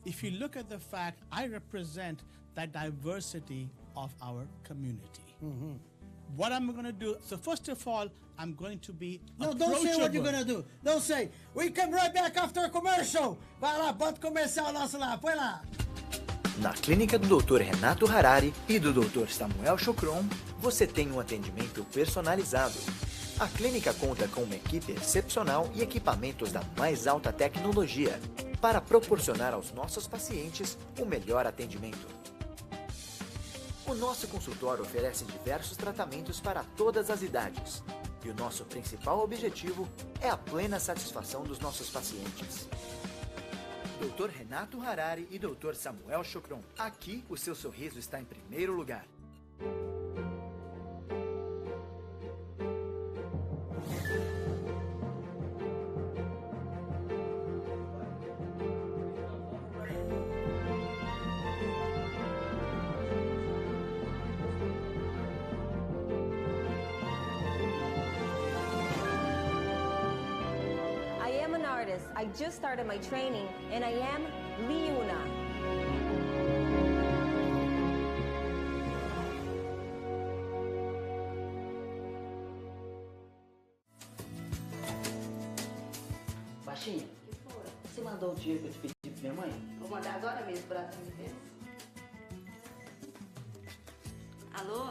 if you look at the fact I represent the diversity of our community. What I'm going to do, so first of all, I'm going to be No, don't say what you're approachable. gonna do. Don't say, we come right back after a commercial. Vai lá, bota comercial nosso lá, põe lá. Na clínica do Dr. Renato Harari e do Dr. Samuel Chocron, você tem um atendimento personalizado. A clínica conta com uma equipe excepcional e equipamentos da mais alta tecnologia para proporcionar aos nossos pacientes o melhor atendimento. O nosso consultório oferece diversos tratamentos para todas as idades. E o nosso principal objetivo é a plena satisfação dos nossos pacientes. Dr. Renato Harari e Dr. Samuel Chocron. Aqui, o seu sorriso está em primeiro lugar. I am an artist. I just started my training, and I am Liuna. Baixinha, você mandou o dinheiro que eu te pedi pra minha mãe? Vou mandar agora mesmo para a transferência. Alô?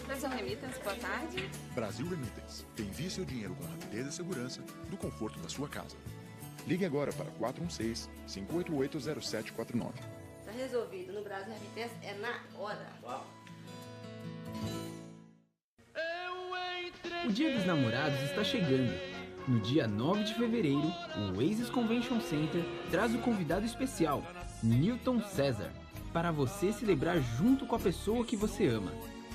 Brasil Remittance, boa tarde. Brasil Remittance. Envie seu dinheiro com rapidez e segurança do conforto da sua casa. Ligue agora para 416-588-0749. Tá resolvido. No Brasil Remittance é na hora. Uau. O Dia dos Namorados está chegando. No dia 9 de fevereiro, o Oasis Convention Center traz o convidado especial, Newton César, para você celebrar junto com a pessoa que você ama.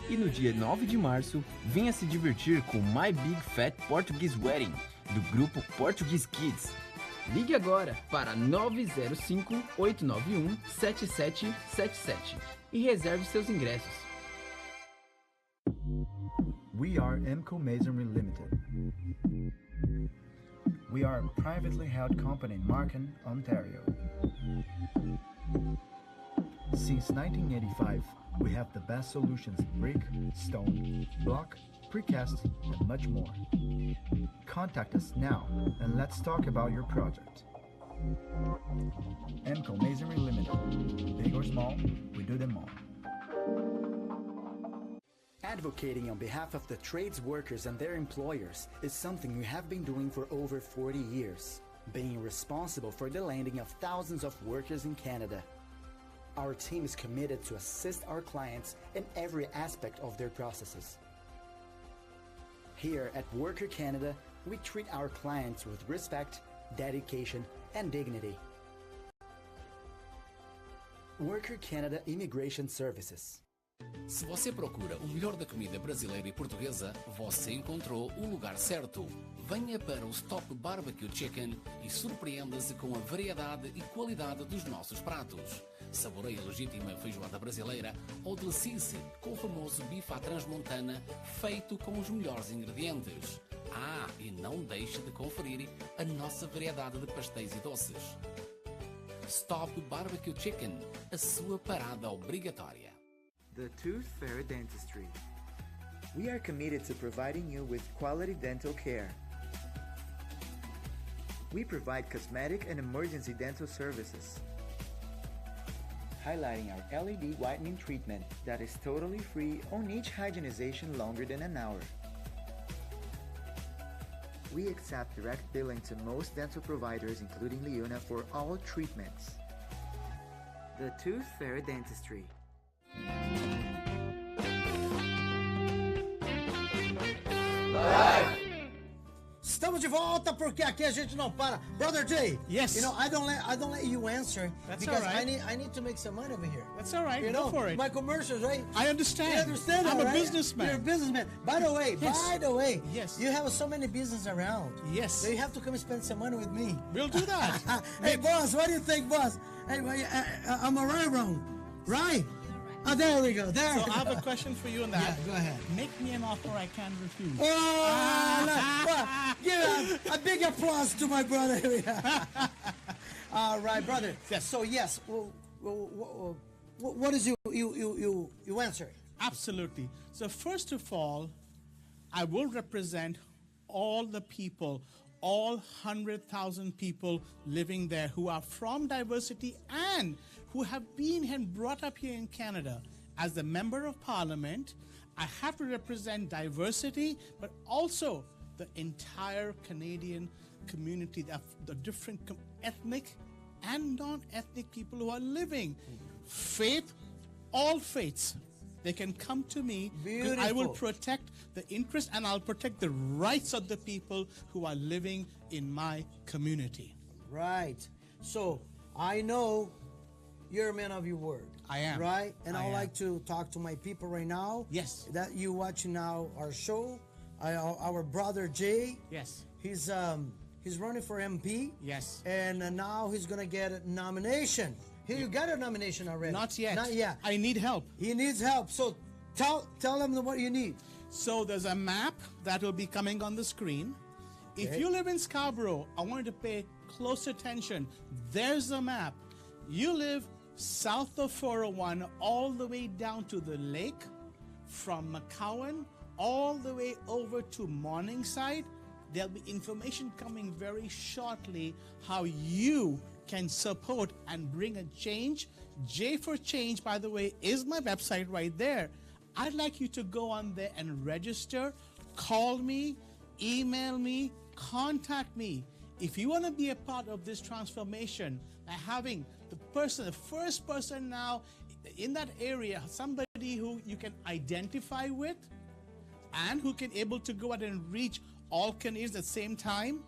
E no dia 9 de março, venha se divertir com My Big Fat Portuguese Wedding, do grupo Portuguese Kids. Ligue agora para 905-891-7777 e reserve seus ingressos. We are MCO Masonry Limited. We are a privately held company in Markham, Ontario. Since 1985, we have the best solutions in brick, stone, block, precast, and much more. Contact us now and let's talk about your project. MCO Masonry Limited. Big or small, we do them all. Advocating on behalf of the trades workers and their employers is something we have been doing for over 40 years, being responsible for the landing of thousands of workers in Canada. Our team is committed to assist our clients in every aspect of their processes. Here at Worker Canada, we treat our clients with respect, dedication, and dignity. Worker Canada Immigration Services. Se você procura o melhor da comida brasileira e portuguesa, você encontrou o lugar certo. Venha para o Stop Barbecue Chicken e surpreenda-se com a variedade e qualidade dos nossos pratos. Saboreie a legítima feijoada brasileira ou delicie-se com o famoso bife à transmontana feito com os melhores ingredientes. E não deixe de conferir a nossa variedade de pastéis e doces. Stop Barbecue Chicken, a sua parada obrigatória. The Tooth Fairy Dentistry. We are committed to providing you with quality dental care. We provide cosmetic and emergency dental services, highlighting our LED whitening treatment that is totally free on each hygienization longer than an hour. We accept direct billing to most dental providers, including Liuna, for all treatments. The Tooth Fairy Dentistry. Estamos de volta porque aqui a gente não para. Brother Jay. Yes. You know, I don't let you answer. That's because all right. I need to make some money over here. That's all right. You Go know, for it. my commercials, right? I understand. You understand I'm that, a right? businessman. You're a businessman. By the way, Yes. you have so many business around. Yes. So you have to come and spend some money with me. We'll do that. Hey, boss, what do you think, boss? Hey, I'm a right wrong, right? Oh, there we go. There. So I have a question for you on that. Yeah, go ahead. Make me an offer I can't refuse. Give a big applause to my brother. All right, brother. Yes. So yes, what is you answer? Absolutely. So first of all, I will represent all the people, all 100,000 people living there who are from diversity and who have been and brought up here in Canada. As a member of parliament, I have to represent diversity, but also the entire Canadian community, the different ethnic and non-ethnic people who are living. Faith, all faiths. They can come to me because I will protect the interests and I'll protect the rights of the people who are living in my community. Right. So I know you're a man of your word. I am. Right? And I I'd am. like to talk to my people right now. Yes. That you watching now our show. Our brother Jay. Yes. He's running for MP. Yes. And now he's gonna get a nomination. You got a nomination already. Not yet. Not yet. I need help. He needs help. So tell them what you need. So there's a map that will be coming on the screen. If you live in Scarborough, I want you to pay close attention. There's the map. You live south of 401 all the way down to the lake, from McCowan all the way over to Morningside. There'll be information coming very shortly how you can support and bring a change. J for Change, by the way, is my website right there. I'd like you to go on there and register. Call me, email me, contact me. If you want to be a part of this transformation, by having the first person now in that area, somebody who you can identify with and who can able to go out and reach all Canadians at the same time.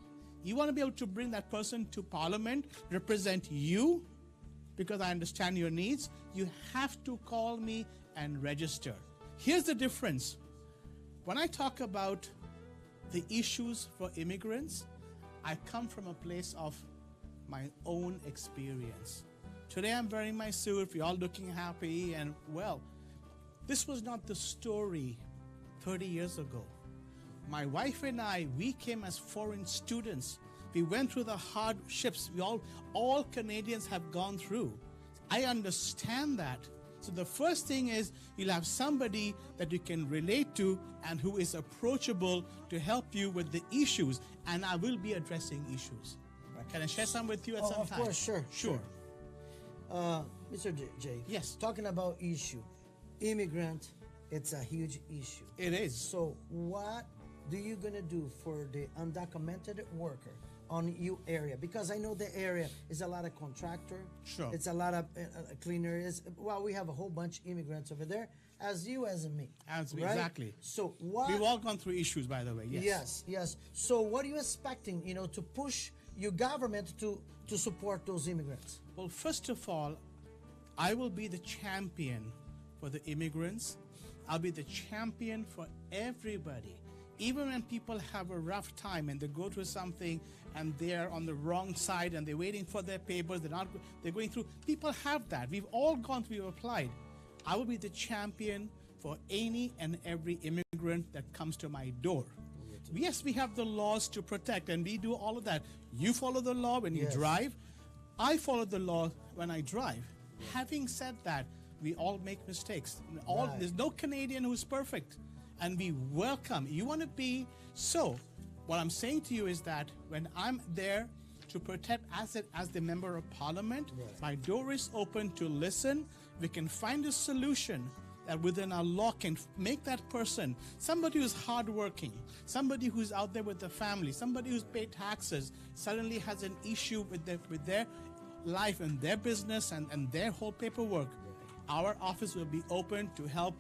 You want to be able to bring that person to Parliament, represent you, because I understand your needs. You have to call me and register. Here's the difference. When I talk about the issues for immigrants, I come from a place of my own experience. Today I'm wearing my suit, we're all looking happy and well. This was not the story 30 years ago. My wife and I, we came as foreign students. We went through the hardships all Canadians have gone through. I understand that. So the first thing is you'll have somebody that you can relate to and who is approachable to help you with the issues. And I will be addressing issues. Can I share some with you at some time? Of course, sure. Sure. Mr. J. Yes. Talking about issue, immigrant, it's a huge issue. It is. So what do you gonna do for the undocumented worker on your area? Because I know the area is a lot of contractor. Sure. It's a lot of cleaners. Well, we have a whole bunch of immigrants over there, as you as me. As right? Exactly. So what? We've all gone through issues, by the way. Yes. Yes. So what are you expecting? To push your government to to support those immigrants? Well, first of all, I will be the champion for the immigrants. I'll be the champion for everybody. Even when people have a rough time and they go through something and they're on the wrong side and they're waiting for their papers, they're going through. People have that. We've all gone through, we've applied. I will be the champion for any and every immigrant that comes to my door. Yes, we have the laws to protect, and we do all of that. You follow the law when you drive. I follow the law when I drive. Having said that, we all make mistakes. There's no Canadian who's perfect, and we welcome. You want to be so. What I'm saying to you is that when I'm there to protect as the member of parliament, my door is open to listen. We can find a solution that within our law can make that person, somebody who's hardworking, somebody who's out there with the family, somebody who's paid taxes, suddenly has an issue with their life and their business and their whole paperwork. Our office will be open to help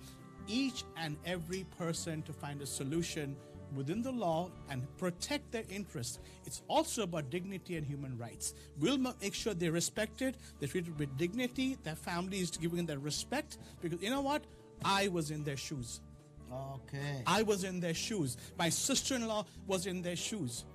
each and every person to find a solution within the law and protect their interests. It's also about dignity and human rights. We'll make sure they're respected, they're treated with dignity, their family is giving them their respect, because you know what? I was in their shoes. Okay. I was in their shoes. My sister-in-law was in their shoes.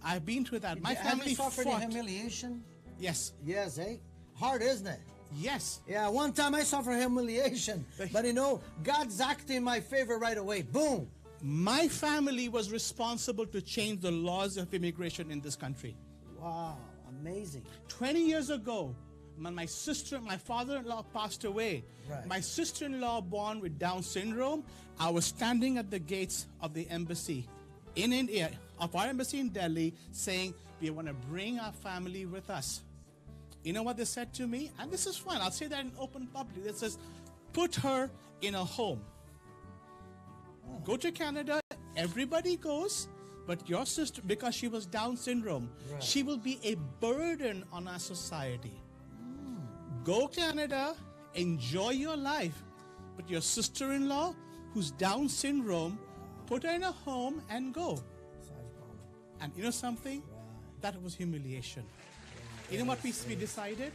I've been through that. My family Have you suffered fought. humiliation? Yes. Yes, eh? Hard, isn't it? Yes. Yeah, one time I suffered humiliation. But you know, God's acting in my favor right away. Boom. My family was responsible to change the laws of immigration in this country. Wow, amazing. 20 years ago, when my father-in-law passed away, my sister-in-law born with Down syndrome, I was standing at the gates of the embassy in India, of our embassy in Delhi, saying, we want to bring our family with us. You know what they said to me? And this is fine. I'll say that in open public. It says, put her in a home. Go to Canada, everybody goes, but your sister, because she was Down syndrome, she will be a burden on our society. Go Canada, enjoy your life, but your sister-in-law, who's Down syndrome, put her in a home and go. And you know something? That was humiliation. You know what we decided?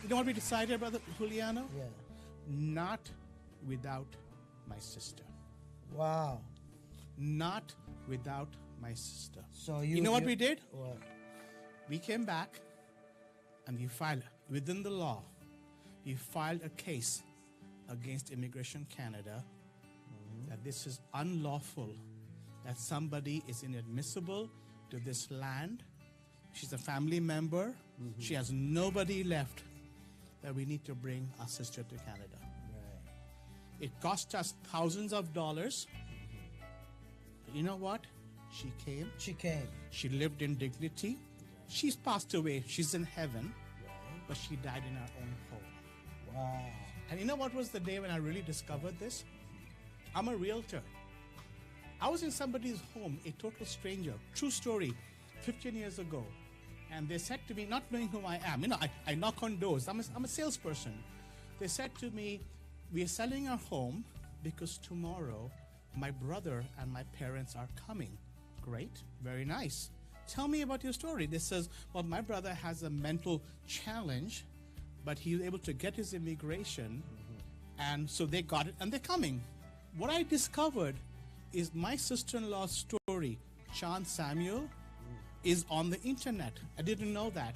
You know what we decided, Brother Juliano? Yeah. Not without my sister. Wow. Not without my sister. So you know what we did? What? We came back and we filed, within the law, we filed a case against Immigration Canada that this is unlawful, that somebody is inadmissible to this land. She's a family member. She has nobody left, that we need to bring our sister to Canada. It cost us thousands of dollars. But you know what? She came. She came. She lived in dignity. She's passed away. She's in heaven. But she died in her own home. Wow. And you know what was the day when I really discovered this? I'm a realtor. I was in somebody's home, a total stranger. True story, 15 years ago. And they said to me, not knowing who I am, you know, I knock on doors. I'm a salesperson. They said to me, we are selling our home because tomorrow my brother and my parents are coming. Great, very nice. Tell me about your story. They says, well, my brother has a mental challenge, but he was able to get his immigration, and so they got it, and they're coming. What I discovered is my sister-in-law's story, Chan Samuel, is on the internet. I didn't know that.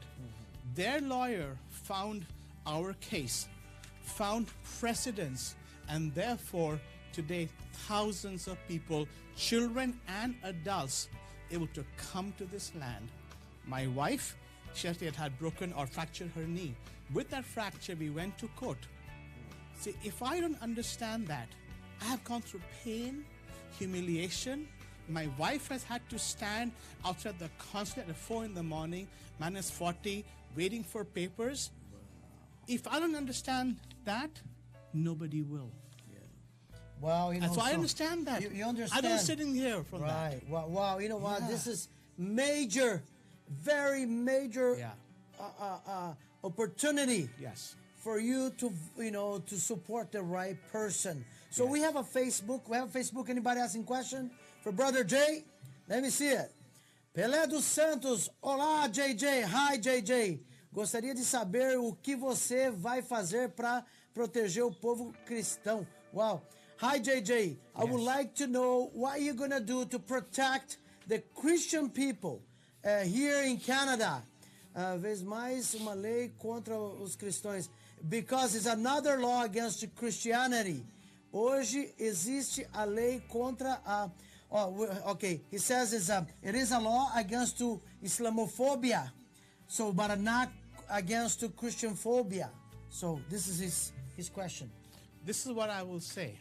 Their lawyer found our case, found precedents, and therefore today thousands of people, children and adults, able to come to this land. My wife, she actually had broken or fractured her knee. With that fracture, we went to court. See, if I don't understand that, I have gone through pain, humiliation. My wife has had to stand outside the consulate at 4 in the morning, -40, waiting for papers. If I don't understand that, nobody will. Wow, you know. And so I understand that. You understand. I don't sitting here from that. Right. Wow, you know what? This is major, very major opportunity. Yes. For you to, you know, to support the right person. So we have a Facebook. Anybody asking question for Brother Jay? Let me see it. Pelé dos Santos, olá JJ, hi JJ. Gostaria de saber o que você vai fazer para proteger o povo cristão. Wow. Hi JJ, I would like to know what you're gonna do to protect the Christian people here in Canada. Vez mais uma lei contra os cristãos. Because it's another law against Christianity. Hoje existe a lei contra a... okay, he says it is a law against Islamophobia. So, but not against Christian phobia. So, this is his question. This is what I will say.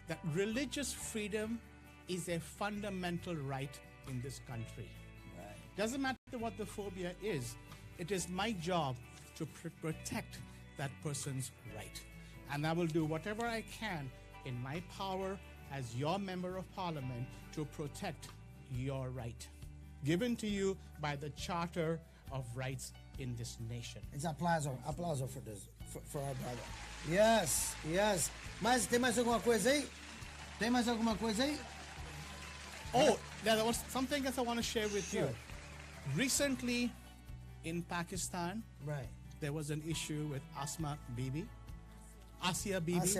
That religious freedom is a fundamental right in this country. Right. Doesn't matter what the phobia is. It is my job to protect that person's right. And I will do whatever I can in my power as your member of parliament to protect your right, given to you by the Charter of Rights in this nation. It's applause for this, for our brother. Yes, yes. Mas tem mais alguma coisa aí? Tem mais alguma coisa aí? Oh, there was something else I want to share with you. Recently, in Pakistan, right, there was an issue with Asia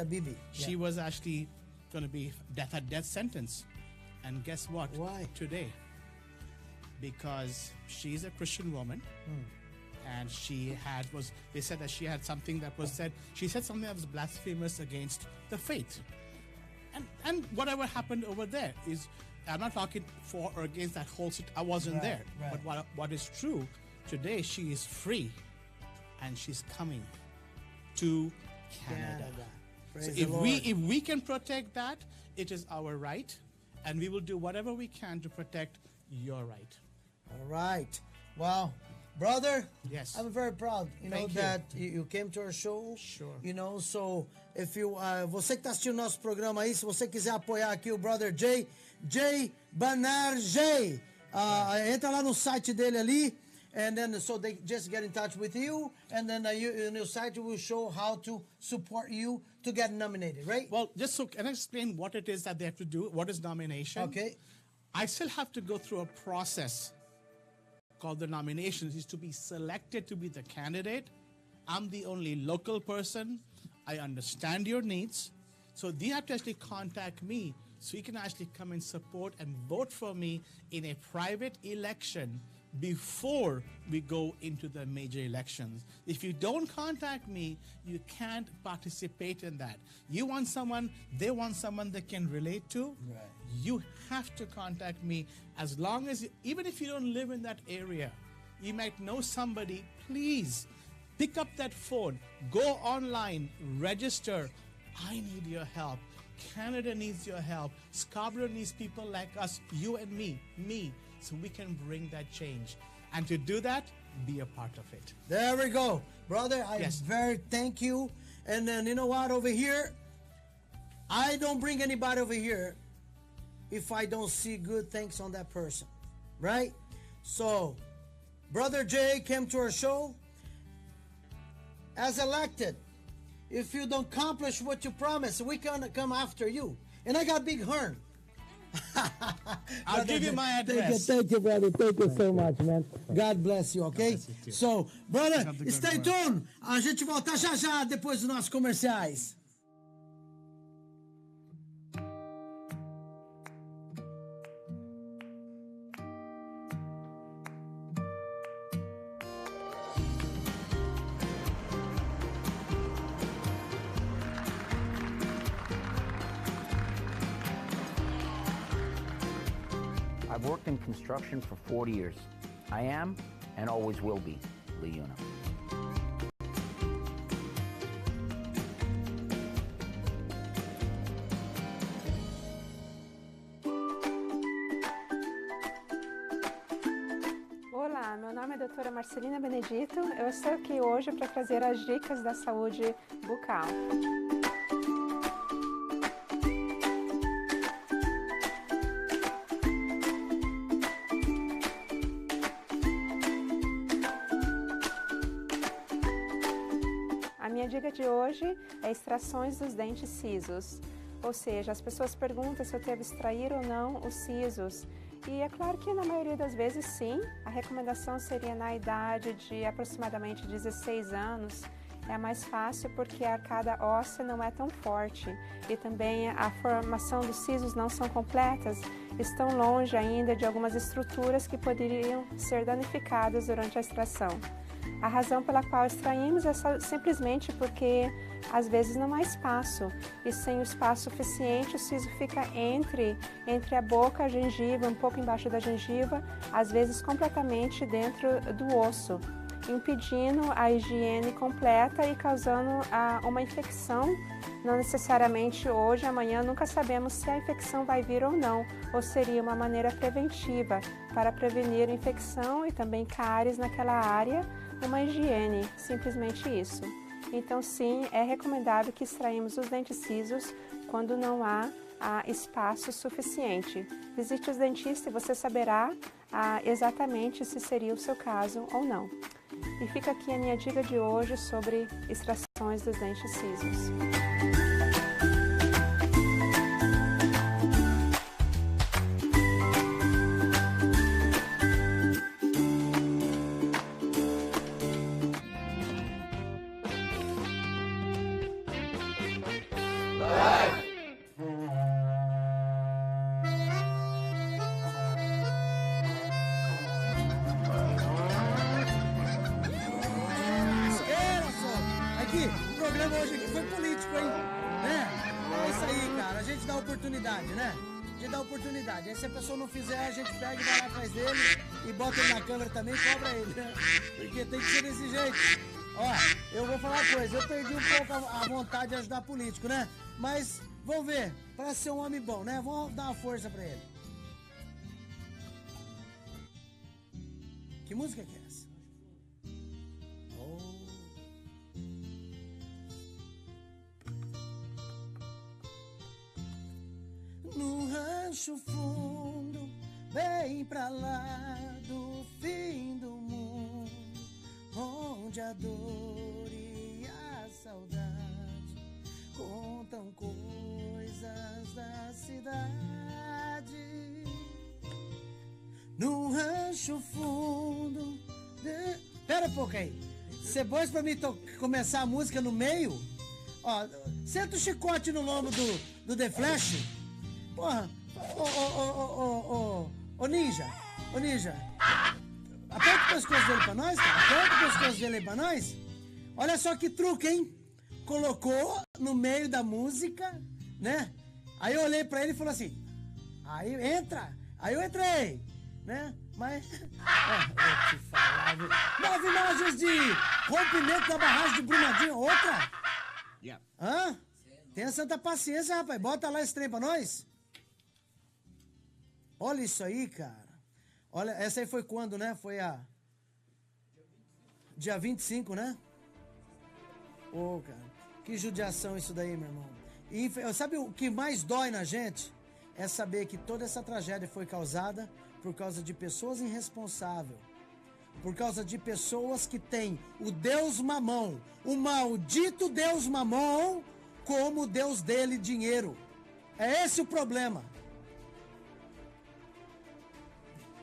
Bibi. She Yeah. was actually going to be death sentence. And guess what? Why? Today. Because she's a Christian woman. And they said that she had something that was said, she said something that was blasphemous against the faith. And whatever happened over there is, I'm not talking for or against that whole I wasn't Right, there. right. But what is true, today she is free and she's coming to Canada. So Praise the if Lord. we can protect that, it is our right, and we will do whatever we can to protect your right. All right. Well, brother, yes, I'm very proud, Thank you. that you came to our show. Sure. So if you, você que está assistindo nosso programa aí, se você quiser apoiar aqui o brother J Banerjee, entra lá no site dele ali, and then so they just get in touch with you, and then in your site will show how to support you to get nominated, right? Well, just so can I explain what it is that they have to do? What is nomination? Okay. I still have to go through a process called the nominations, is to be selected to be the candidate. I'm the only local person. I understand your needs. So they have to actually contact me so you can actually come and support and vote for me in a private election before we go into the major elections. If you don't contact me, you can't participate in that. You want someone, they want someone they can relate to. Right. You have to contact me as long as, even if you don't live in that area, you might know somebody, please pick up that phone, go online, register. I need your help. Canada needs your help. Scarborough needs people like us, you and me, so we can bring that change. And to do that, be a part of it. There we go. Brother, Yes. thank you. And then, you know what, over here, I don't bring anybody over here if I don't see good things on that person, right? So, Brother Jay came to our show as elected. If you don't accomplish what you promised, we can come after you. And I got big horn. I'll give you my address. Thank you, brother. Thank you so much, man. God bless you, okay? So, brother, stay tuned. A gente volta já depois dos nossos comerciais. I've worked in construction for 40 years. I am, and always will be, Leuna. Olá, meu nome é doutora Marcelina Benedito. Eu estou aqui hoje para trazer as dicas da saúde bucal. A minha dica de hoje é extrações dos dentes cisos. Ou seja, as pessoas perguntam se eu devo extrair ou não os sisos. E é claro que na maioria das vezes sim, a recomendação seria na idade de aproximadamente 16 anos. É mais fácil porque a arcada óssea não é tão forte e também a formação dos sisos não são completas, estão longe ainda de algumas estruturas que poderiam ser danificadas durante a extração. A razão pela qual extraímos é simplesmente porque às vezes não há espaço e sem o espaço suficiente o siso fica entre a boca, a gengiva, um pouco embaixo da gengiva, às vezes completamente dentro do osso, impedindo a higiene completa e causando uma infecção. Não necessariamente hoje, amanhã, nunca sabemos se a infecção vai vir ou não, ou seria uma maneira preventiva para prevenir a infecção e também cáries naquela área, uma higiene, simplesmente isso. Então sim, é recomendável que extraímos os dentes cisos quando não há espaço suficiente. Visite os dentistas e você saberá exatamente se seria o seu caso ou não. E fica aqui a minha dica de hoje sobre extrações dos dentes cisos. O programa hoje aqui foi político, hein? Né? É isso aí, cara. A gente dá oportunidade, né? A gente dá oportunidade. Aí se a pessoa não fizer, a gente pega e vai lá atrás dele e bota ele na câmera também e cobra ele, né? Porque tem que ser desse jeito. Ó, eu vou falar uma coisa. Eu perdi um pouco a vontade de ajudar político, né? Mas, vamos ver. Parece ser um homem bom, né? Vamos dar uma força pra ele. Que música que é essa? Num rancho fundo, bem pra lá do fim do mundo, onde a dor e a saudade contam coisas da cidade. Num rancho fundo Pera um pouco aí. Você pôs pra mim começar a música no meio? Ó, senta o chicote no lombo do The Flash. Porra, ô Ninja, aperta o pescoço dele pra nós, cara. Aperta o pescoço dele aí pra nós. Olha só que truque, hein? Colocou no meio da música, né? Aí eu olhei pra ele e falei assim, aí entra. Aí eu entrei, né? Mas, vou te falar, viu? 9 imagens de rompimento da barragem de Brumadinho. Outra? Yeah. Hã? Tenha santa paciência, rapaz. Bota lá esse trem pra nós. Olha isso aí, cara. Olha, essa aí foi quando, né? Foi a... Dia 25, né? Ô, cara. Que judiação isso daí, meu irmão. E sabe o que mais dói na gente? É saber que toda essa tragédia foi causada por causa de pessoas irresponsáveis. Por causa de pessoas que têm o Deus Mamão, o maldito Deus Mamão, como o Deus dele, dinheiro. É esse o problema.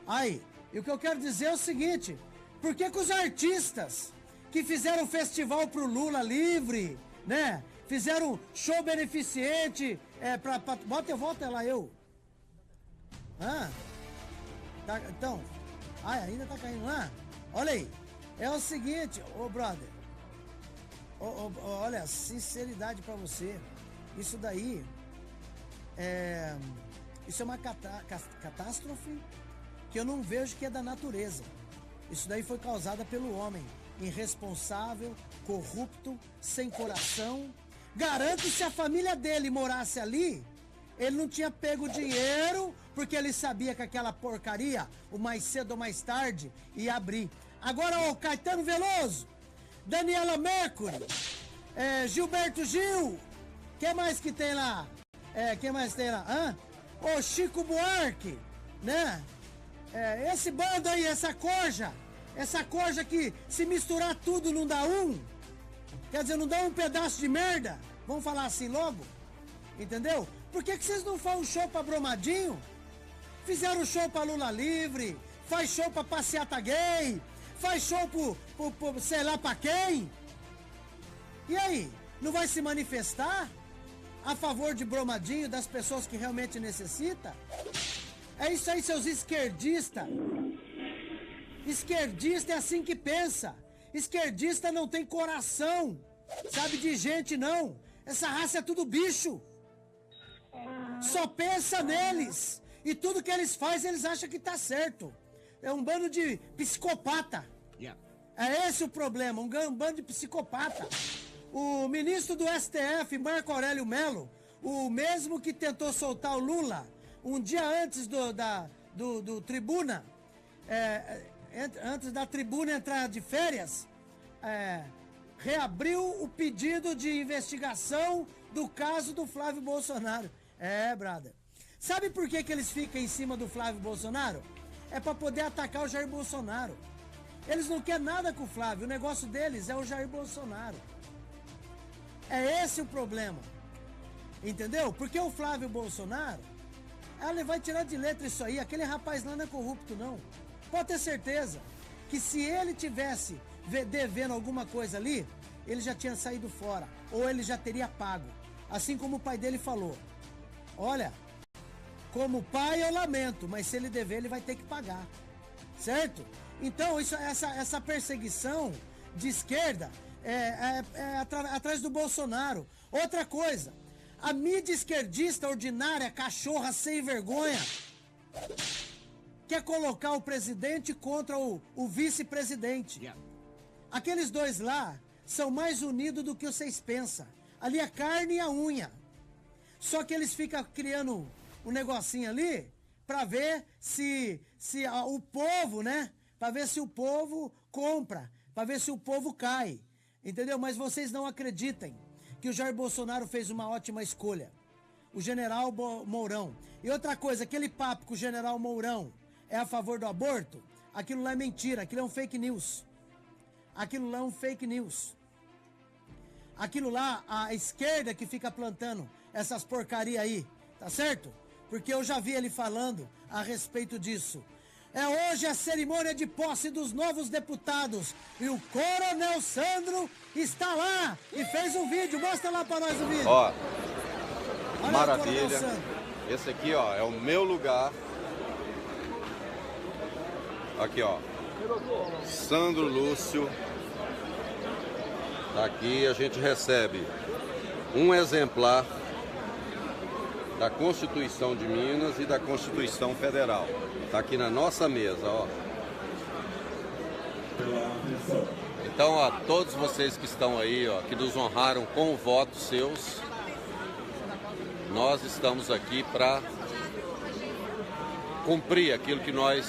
Aí, e o que eu quero dizer é o seguinte, por que os artistas que fizeram o festival pro Lula livre, né? Fizeram show beneficente, volta lá eu. Ah, tá, então, ainda tá caindo lá? Olha aí, é o seguinte, ô brother, olha, sinceridade pra você, isso daí, isso é uma catástrofe que eu não vejo que é da natureza. Isso daí foi causada pelo homem, irresponsável, corrupto, sem coração. Garanto que se a família dele morasse ali, ele não tinha pego dinheiro, porque ele sabia que aquela porcaria, o mais cedo ou mais tarde, ia abrir. Agora, o Caetano Veloso, Daniela Mercury, Gilberto Gil, quem mais que tem lá? Quem mais tem lá? O Chico Buarque, né? Esse bando aí, essa corja que se misturar tudo não dá um, quer dizer, não dá um pedaço de merda, vamos falar assim logo, entendeu? Por que vocês não fazem um show pra Brumadinho? Fizeram show pra Lula livre, faz show pra passeata gay, faz show pro sei lá pra quem. E aí, não vai se manifestar a favor de Brumadinho, das pessoas que realmente necessitam? É isso aí, seus esquerdistas. Esquerdista é assim que pensa. Esquerdista não tem coração, sabe de gente não. Essa raça é tudo bicho. Só pensa neles. E tudo que eles fazem, eles acham que tá certo. É um bando de psicopata. É esse o problema, um bando de psicopata. O ministro do STF, Marco Aurélio Mello, o mesmo que tentou soltar o Lula um dia antes do Tribuna, antes da Tribuna entrar de férias, reabriu o pedido de investigação do caso do Flávio Bolsonaro. Brother. Sabe por que eles ficam em cima do Flávio Bolsonaro? É para poder atacar o Jair Bolsonaro. Eles não querem nada com o Flávio, o negócio deles é o Jair Bolsonaro. É esse o problema. Entendeu? Porque o Flávio Bolsonaro, ele vai tirar de letra isso aí, aquele rapaz lá não é corrupto não. Pode ter certeza que se ele tivesse devendo alguma coisa ali, ele já tinha saído fora, ou ele já teria pago. Assim como o pai dele falou. Olha, como pai eu lamento, mas se ele dever, ele vai ter que pagar. Certo? Então, essa perseguição de esquerda atrás do Bolsonaro. Outra coisa, a mídia esquerdista ordinária, cachorra sem vergonha, quer colocar o presidente contra o vice-presidente. Aqueles dois lá são mais unidos do que vocês pensam. Ali é carne e a unha. Só que eles ficam criando um negocinho ali para ver se o povo, né? Para ver se o povo compra, para ver se o povo cai. Entendeu? Mas vocês não acreditem que o Jair Bolsonaro fez uma ótima escolha. O general Mourão. E outra coisa, aquele papo que o general Mourão é a favor do aborto, aquilo lá é mentira, aquilo é um fake news. Aquilo lá é um fake news. Aquilo lá, a esquerda que fica plantando essas porcaria aí, tá certo? Porque eu já vi ele falando a respeito disso. É hoje a cerimônia de posse dos novos deputados. E o Coronel Sandro está lá e fez um vídeo. Mostra lá para nós o vídeo. Ó, olha maravilha. Esse aqui, ó, é o meu lugar. Aqui, ó. Sandro Lúcio. Tá aqui, a gente recebe um exemplar da Constituição de Minas e da Constituição Federal. Tá aqui na nossa mesa, ó. Então, a todos vocês que estão aí, ó, que nos honraram com o voto seus, nós estamos aqui para cumprir aquilo que nós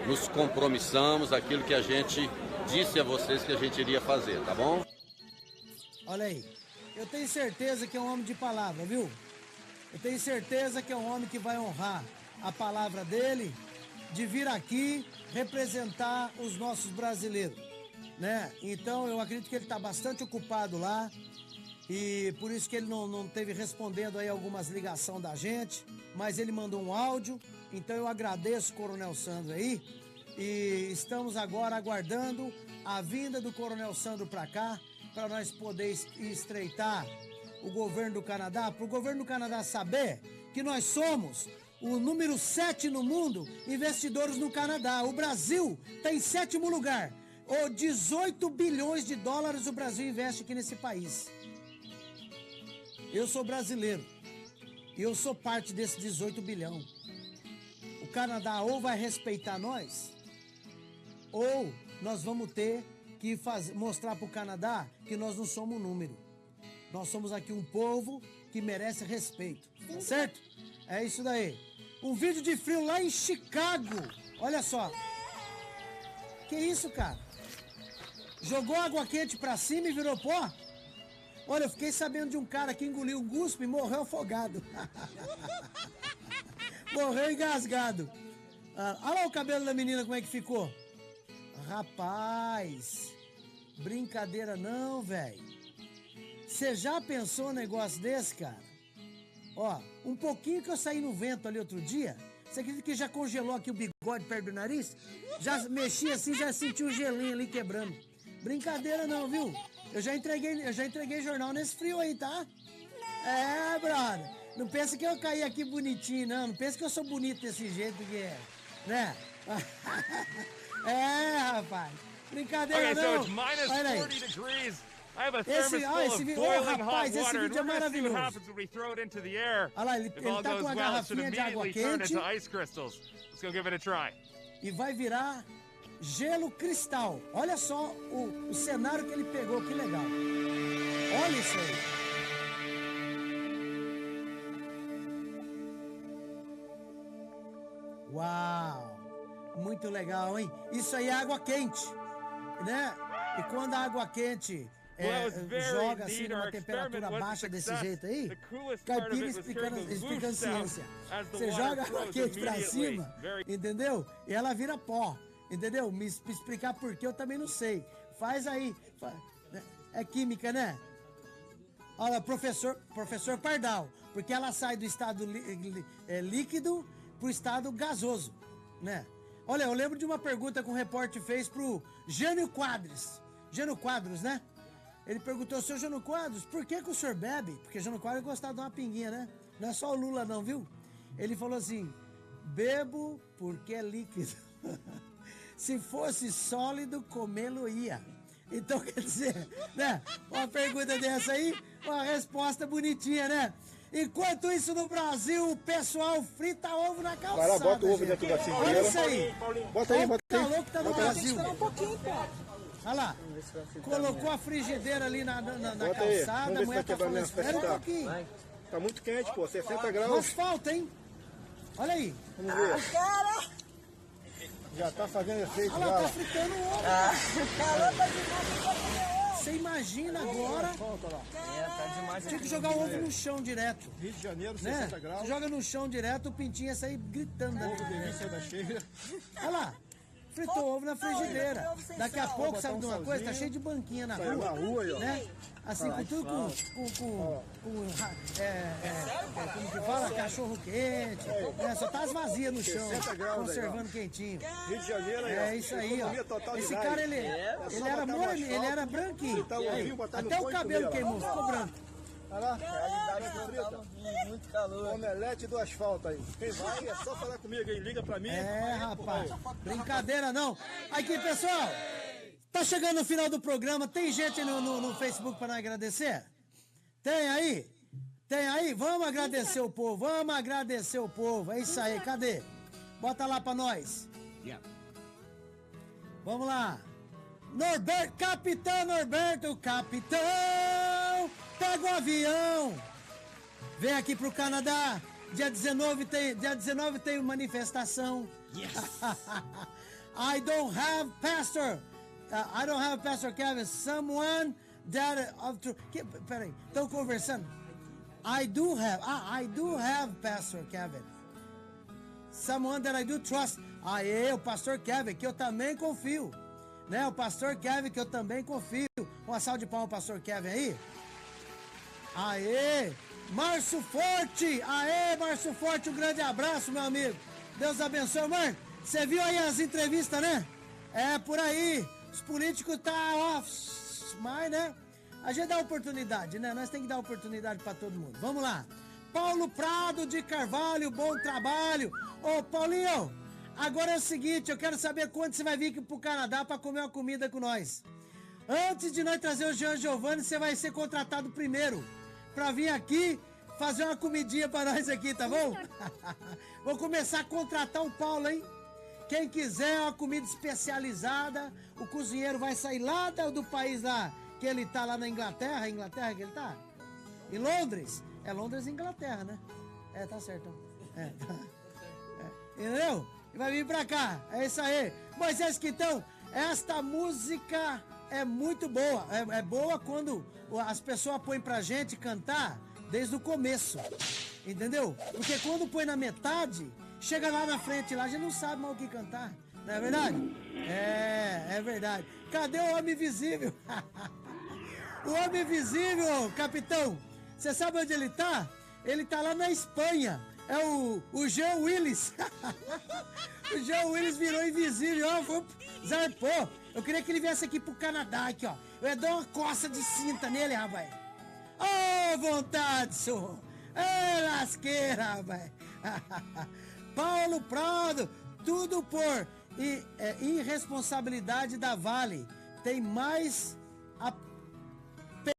nos compromissamos, aquilo que a gente disse a vocês que a gente iria fazer, tá bom? Olha aí, eu tenho certeza que é um homem de palavra, viu? Eu tenho certeza que é um homem que vai honrar a palavra dele, de vir aqui representar os nossos brasileiros, né? Então eu acredito que ele está bastante ocupado lá e por isso que ele não teve respondendo aí algumas ligações da gente, mas ele mandou um áudio, então eu agradeço o Coronel Sandro aí e estamos agora aguardando a vinda do Coronel Sandro para cá, para nós poder estreitar o governo do Canadá, para o governo do Canadá saber que nós somos o número 7 no mundo, investidores no Canadá. O Brasil está em 7º lugar. 18 bilhões de dólares o Brasil investe aqui nesse país. Eu sou brasileiro e eu sou parte desse 18 bilhão. O Canadá ou vai respeitar nós, ou nós vamos ter que mostrar para o Canadá que nós não somos um número. Nós somos aqui um povo que merece respeito, tá certo? É isso daí. Um vídeo de frio lá em Chicago. Olha só. Que isso, cara? Jogou água quente pra cima e virou pó? Olha, eu fiquei sabendo de um cara que engoliu um guspe e morreu afogado. Morreu engasgado. Olha lá o cabelo da menina como é que ficou. Rapaz, brincadeira não, velho. Você já pensou um negócio desse, cara? Ó, um pouquinho que eu saí no vento ali outro dia, Você acredita que já congelou aqui o bigode perto do nariz? Já mexi assim, já senti o gelinho ali quebrando. Brincadeira não, viu? Eu já entreguei jornal nesse frio aí, tá? É, brother. Não pensa que eu caí aqui bonitinho, não. Não pensa que eu sou bonito desse jeito que é, né? É, rapaz. Brincadeira não. So it's minus 40 degrees. I have a thermos full of boiling hot water, and we're going to see what happens when we throw it into the air. Olha lá, ele tá com uma garrafinha de água quente. Ice crystals. Let's go give it a try. E vai virar gelo cristal. Olha só o cenário que ele pegou, que legal. Olha isso aí. Uau! Muito legal, hein? Isso aí é água quente, né? E quando a água quente joga assim numa temperatura baixa desse jeito aí, Caipira explicando ciência. Você joga a água quente pra cima, entendeu? E ela vira pó, entendeu? Me explicar por que eu também não sei. Faz aí. É química, né? Olha, professor Pardal, porque ela sai do estado líquido pro estado gasoso, né? Olha, eu lembro de uma pergunta que um repórter fez pro Jânio Quadros, né? Ele perguntou, seu Jânio Quadros, por que o senhor bebe? Porque Jânio Quadros gostava de uma pinguinha, né? Não é só o Lula não, viu? Ele falou assim, bebo porque é líquido. Se fosse sólido, comê-lo-ia. Então, quer dizer, né? Uma pergunta dessa aí, uma resposta bonitinha, né? Enquanto isso, no Brasil, o pessoal frita ovo na calçada. Vai lá, bota o ovo dentro da cintura. Olha isso aí. Bota aí, bota aí. O calor que tá no Brasil. Um pouquinho, pô. Olha lá. Colocou a frigideira ali na calçada. A mulher tá falando, espera um pouquinho. Tá muito quente, pô. 60 graus. Mas falta, hein? Olha aí. Vamos ver. Cara! Já tá fazendo efeito. Olha lá, tá fritando o ovo. Calor tá demais. Você imagina agora. Tinha que jogar o ovo no chão direto. Rio de Janeiro, né? 60 graus. Você joga no chão direto, o pintinho ia sair gritando ali. Olha lá. Fritou o ovo na frigideira. Daqui a pouco, sabe de uma coisa? Tá cheio de banquinha na rua. Né? Assim, com tudo como que fala? Cachorro quente. Né? Só tá as vazias no chão, conservando quentinho. Rio de Janeiro, é isso aí, ó. Esse cara, ele era moreninho, ele era branquinho. Aí, até o cabelo queimou, ficou branco. Olha lá, muito calor. Omelete do asfalto aí. Quem vai é só falar comigo aí, liga pra mim. É, rapaz, brincadeira não. Aqui, pessoal, tá chegando o final do programa. Tem gente no Facebook para agradecer? Tem aí? Tem aí? Vamos agradecer o povo, vamos agradecer o povo. É isso aí, cadê? Bota lá pra nós. Vamos lá. Capitão Norberto, capitão, pega o avião, vem aqui pro Canadá, dia 19 tem manifestação. Yes. I don't have Pastor Kevin, someone that peraí, estão conversando. I do have Pastor Kevin, someone that I do trust. Aê, o Pastor Kevin, que eu também confio. Né, o Pastor Kevin, que eu também confio. Uma salva de palmas, Pastor Kevin aí. Aê! Márcio Forte! Aê, Márcio Forte, um grande abraço, meu amigo. Deus abençoe, mãe. Você viu aí as entrevistas, né? É, por aí. Os políticos tá off, mas, né? A gente dá oportunidade, né? Nós temos que dar oportunidade pra todo mundo. Vamos lá. Paulo Prado de Carvalho, bom trabalho. Ô, Paulinho, agora é o seguinte, eu quero saber quando você vai vir aqui pro Canadá pra comer uma comida com nós. Antes de nós trazer o Jean Giovanni, você vai ser contratado primeiro pra vir aqui fazer uma comidinha pra nós aqui, tá bom? Vou começar a contratar o Paulo, hein? Quem quiser uma comida especializada, o cozinheiro vai sair lá do país lá, que ele tá lá na Inglaterra que ele tá? Em Londres? É Londres, Inglaterra, né? É, tá certo. Entendeu? E vai vir pra cá, é isso aí. Moisés Quintão, esta música é muito boa. É boa quando as pessoas põem pra gente cantar desde o começo. Entendeu? Porque quando põe na metade, chega lá na frente, lá a gente não sabe mais o que cantar. Não é verdade? É verdade. Cadê o Homem Invisível? O Homem Invisível, capitão, você sabe onde ele tá? Ele tá lá na Espanha. É o Jean Willis. O Jean Willis virou invisível, ó, zarpou. Eu queria que ele viesse aqui pro Canadá, aqui, ó. Eu ia dar uma coça de cinta nele, rapaz. Ô, vontade, senhor. Ô, lasqueira, rapaz. Paulo Prado, tudo por irresponsabilidade da Vale. Tem mais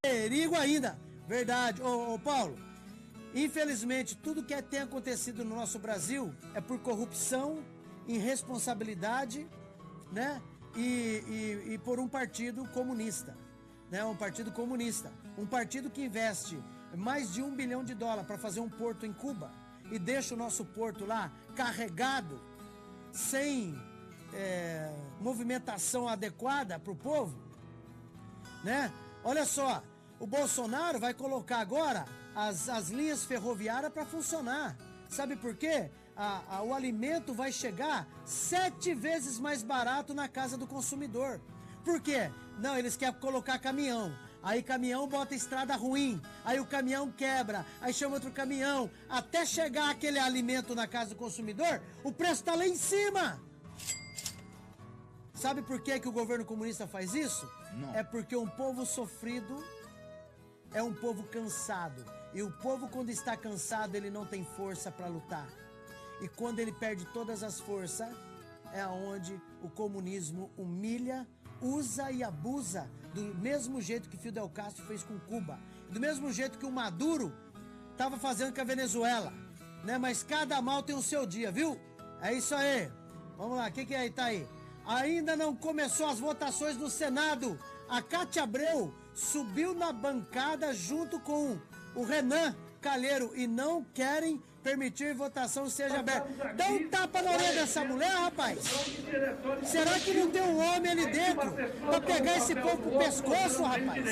perigo ainda. Verdade. Ô, Paulo, infelizmente, tudo que tem acontecido no nosso Brasil é por corrupção, irresponsabilidade, né? E por um partido comunista, né? Um partido comunista. Um partido que investe mais de $1 bilhão para fazer um porto em Cuba e deixa o nosso porto lá carregado, sem movimentação adequada para o povo, né? Olha só, o Bolsonaro vai colocar agora as linhas ferroviárias para funcionar. Sabe por quê? O alimento vai chegar 7 vezes mais barato na casa do consumidor. Por quê? Não, eles querem colocar caminhão. Aí caminhão bota estrada ruim, aí o caminhão quebra, aí chama outro caminhão. Até chegar aquele alimento na casa do consumidor, o preço tá lá em cima. Sabe por que o governo comunista faz isso? Não. É porque um povo sofrido é um povo cansado. E o povo, quando está cansado, ele não tem força para lutar. E quando ele perde todas as forças, é onde o comunismo humilha, usa e abusa, do mesmo jeito que Fidel Castro fez com Cuba. Do mesmo jeito que o Maduro estava fazendo com a Venezuela. Né? Mas cada mal tem o seu dia, viu? É isso aí. Vamos lá, o que é tá aí? Ainda não começou as votações no Senado. A Cátia Abreu subiu na bancada junto com o Renan Calheiro e não querem permitir votação seja aberta. Dá um tapa na orelha dessa mulher, rapaz. Será que não tem um homem ali dentro pra pegar esse povo pro pescoço, rapaz?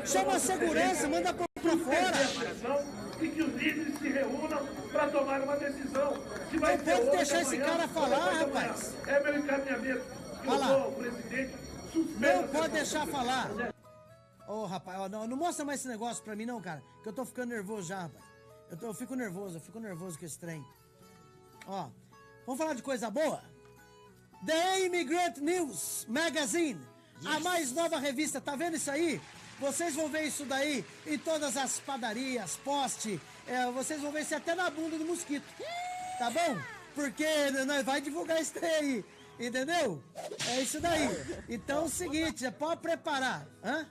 Chama a segurança, manda pra fora. E que os líderes se reúnam para tomar uma decisão. Não pode deixar esse cara falar, rapaz. É meu encaminhamento. Olha o presidente não pode deixar falar. Ô, rapaz, ó, não mostra mais esse negócio pra mim não, cara, que eu tô ficando nervoso já, rapaz. Eu fico nervoso com esse trem. Ó, vamos falar de coisa boa? The Immigrant News Magazine, a mais nova revista, tá vendo isso aí? Vocês vão ver isso daí em todas as padarias, poste, vocês vão ver isso até na bunda do mosquito, tá bom? Porque nós vai divulgar isso daí, entendeu? É isso daí. Então é o seguinte, já pode preparar, hã?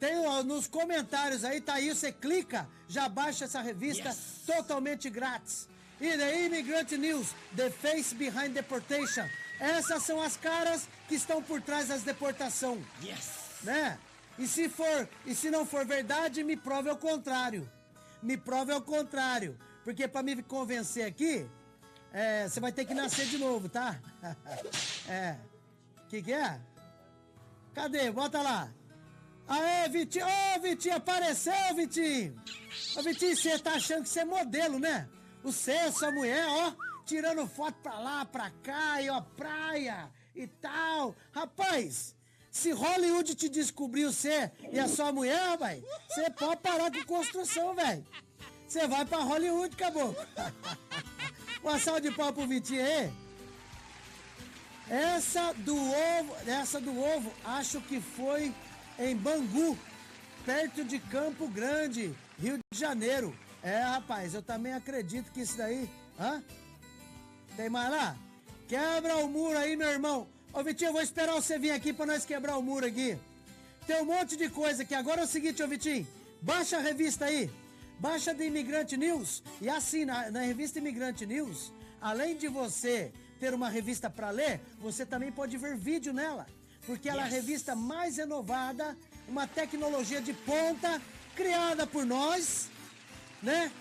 Tem nos comentários aí, tá aí, você clica, já baixa essa revista totalmente grátis. E The Immigrant News, The Face Behind Deportation. Essas são as caras que estão por trás das deportações. Né? E se não for verdade, me prove ao contrário. Me prove ao contrário. Porque pra me convencer aqui, você vai ter que nascer de novo, tá? Que é? Cadê? Bota lá. Aê, Vitinho! Ô, Vitinho, apareceu, Vitinho! Ô, Vitinho, você tá achando que você é modelo, né? Você, sua mulher, ó, tirando foto pra lá, pra cá, e ó, praia e tal. Rapaz, se Hollywood te descobriu, você e a sua mulher, rapaz, você pode parar com construção, velho. Você vai pra Hollywood, caboclo. Uma salva de pau pro Vitinho aí. Essa do ovo, acho que foi em Bangu, perto de Campo Grande, Rio de Janeiro. Rapaz, eu também acredito que isso daí... Hã? Tem mais lá? Quebra o muro aí, meu irmão. Ô, Vitinho, eu vou esperar você vir aqui pra nós quebrar o muro aqui. Tem um monte de coisa aqui. Agora é o seguinte, ô, Vitinho. Baixa a revista aí. Baixa da Imigrante News. E assim, na revista Imigrante News, além de você ter uma revista pra ler, você também pode ver vídeo nela. Porque ela é a revista mais renovada, uma tecnologia de ponta, criada por nós, né?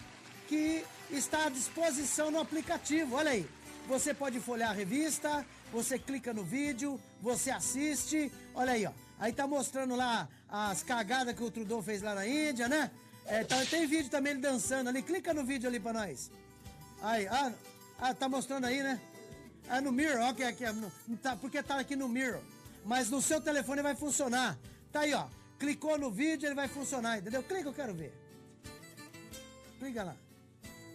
Que está à disposição no aplicativo. Olha aí, você pode folhear a revista, você clica no vídeo, você assiste. Olha aí, ó. Aí tá mostrando lá as cagadas que o Trudeau fez lá na Índia, né? Tem vídeo também ele dançando ali. Clica no vídeo ali pra nós. Aí, tá mostrando aí, né? No Mirror, ó, porque tá aqui no Mirror. Mas no seu telefone vai funcionar. Tá aí, ó. Clicou no vídeo, ele vai funcionar, entendeu? Clica, eu quero ver. Clica lá.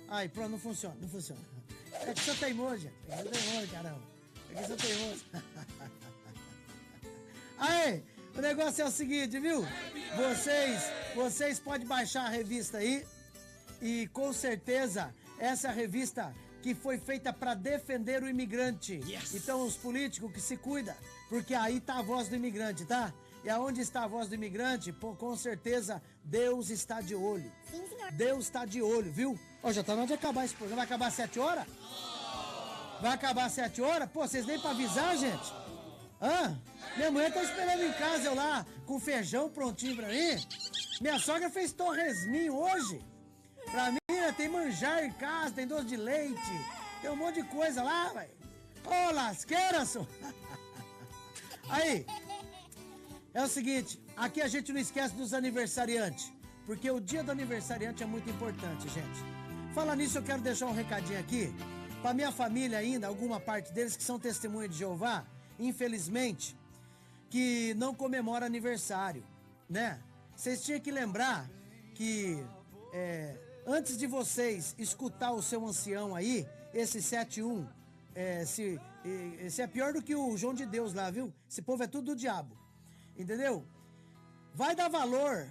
Aí, pronto, não funciona. É que você é teimoso, gente. É que você é teimoso, caramba. É que você é teimoso. Aí, o negócio é o seguinte, viu? Vocês podem baixar a revista aí. E com certeza, essa é a revista que foi feita para defender o imigrante. Yes. Então, os políticos que se cuidam, porque aí tá a voz do imigrante, tá? E aonde está a voz do imigrante, pô, com certeza, Deus está de olho. Sim, senhor. Deus está de olho, viu? Ó, já tá na hora de acabar esse programa. Vai acabar às 7 horas? Vai acabar às 7 horas? Pô, vocês nem pra avisar, gente? Hã? Minha mulher tá esperando em casa, eu lá, com feijão prontinho pra mim. Minha sogra fez torresminho hoje. Pra mim, né, tem manjar em casa, tem doce de leite, tem um monte de coisa lá, velho. Ô, lasqueira, só. Aí, é o seguinte, aqui a gente não esquece dos aniversariantes, porque o dia do aniversariante é muito importante, gente. Fala nisso, eu quero deixar um recadinho aqui, pra minha família ainda, alguma parte deles que são testemunha de Jeová, infelizmente, que não comemora aniversário, né? Vocês tinham que lembrar que, antes de vocês escutar o seu ancião aí, esse 71, esse é pior do que o João de Deus lá, viu? Esse povo é tudo do diabo, entendeu? Vai dar valor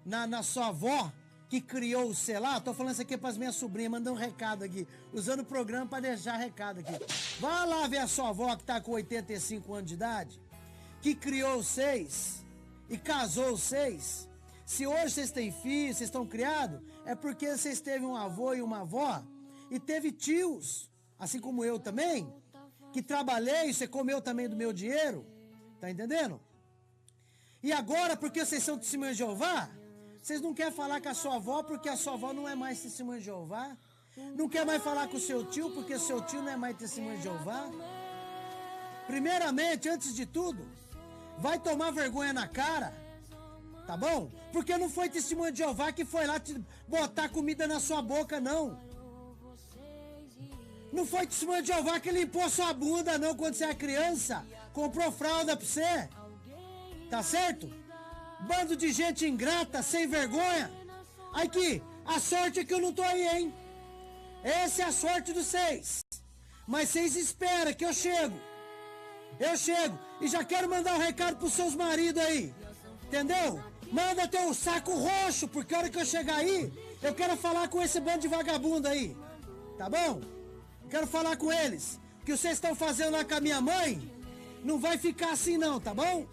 na sua avó que criou, sei lá, tô falando isso aqui pras minhas sobrinhas, mandando um recado aqui, usando o programa pra deixar recado aqui. Vai lá ver a sua avó que tá com 85 anos de idade, que criou vocês e casou vocês. Se hoje vocês têm filhos, vocês estão criados, é porque vocês teve um avô e uma avó, e teve tios, assim como eu também, que trabalhei, você comeu também do meu dinheiro, tá entendendo? E agora, porque vocês são testemunhas de Jeová, vocês não querem falar com a sua avó, porque a sua avó não é mais testemunha de Jeová. Não quer mais falar com o seu tio, porque o seu tio não é mais testemunha de Jeová. Primeiramente, antes de tudo, vai tomar vergonha na cara, tá bom? Porque não foi testemunha de Jeová que foi lá te botar comida na sua boca, não. Não foi testemunha de Jeová que limpou sua bunda, não, quando você é criança. Comprou fralda pra você. Tá certo? Bando de gente ingrata, sem vergonha. Aí que, a sorte é que eu não tô aí, hein? Essa é a sorte dos seis. Mas vocês esperam que eu chego. Eu chego e já quero mandar um recado pros seus maridos aí. Entendeu? Manda teu saco roxo, porque a hora que eu chegar aí, eu quero falar com esse bando de vagabundo aí. Tá bom? Quero falar com eles. O que vocês estão fazendo lá com a minha mãe, não vai ficar assim não, tá bom?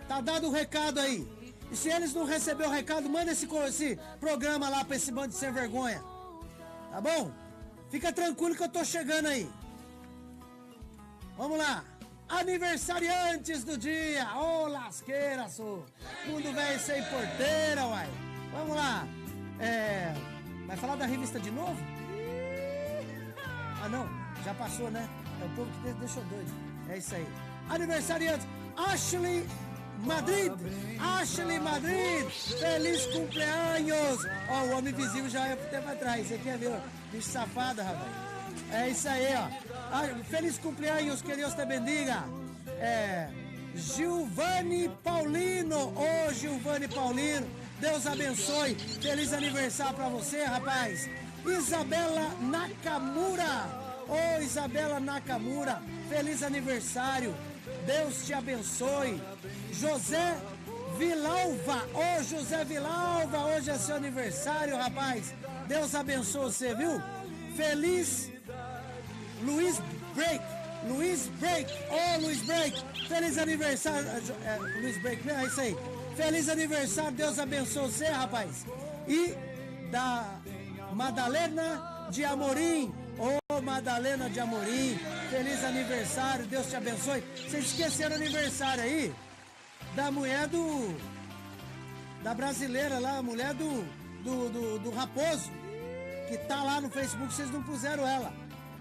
Tá dado o recado aí. E se eles não receberem o recado, manda esse programa lá pra esse bando de sem vergonha. Tá bom? Fica tranquilo que eu tô chegando aí. Vamos lá. Aniversariantes do dia. Ô, lasqueira, sou. Mundo velho sem porteira, uai. Vamos lá. Vai falar da revista de novo? Ah, não. Já passou, né? É o povo que deixou doido. É isso aí. Aniversariantes. Ashley Madrid, feliz cumpleaños. Ó, o homem invisível já é por tempo atrás. Você quer ver, ó? Bicho safado, rapaz. É isso aí, ó. Feliz cumpleaños, que Deus te bendiga. Giovanni Paulino. Ô, Giovanni Paulino, Deus abençoe. Feliz aniversário pra você, rapaz. Isabela Nakamura. Ô, Isabela Nakamura, feliz aniversário. Deus te abençoe. José Vilalva. Ô, José Vilalva, hoje é seu aniversário, rapaz. Deus abençoe você, viu? Feliz Luiz Break. Ô, Luiz Break, feliz aniversário. Luiz Break, é isso aí. Feliz aniversário, Deus abençoe você, rapaz. E da Madalena de Amorim. Ô, Madalena de Amorim, feliz aniversário, Deus te abençoe. Vocês esqueceram o aniversário aí da mulher da brasileira lá, a mulher do Raposo, que tá lá no Facebook, vocês não puseram ela,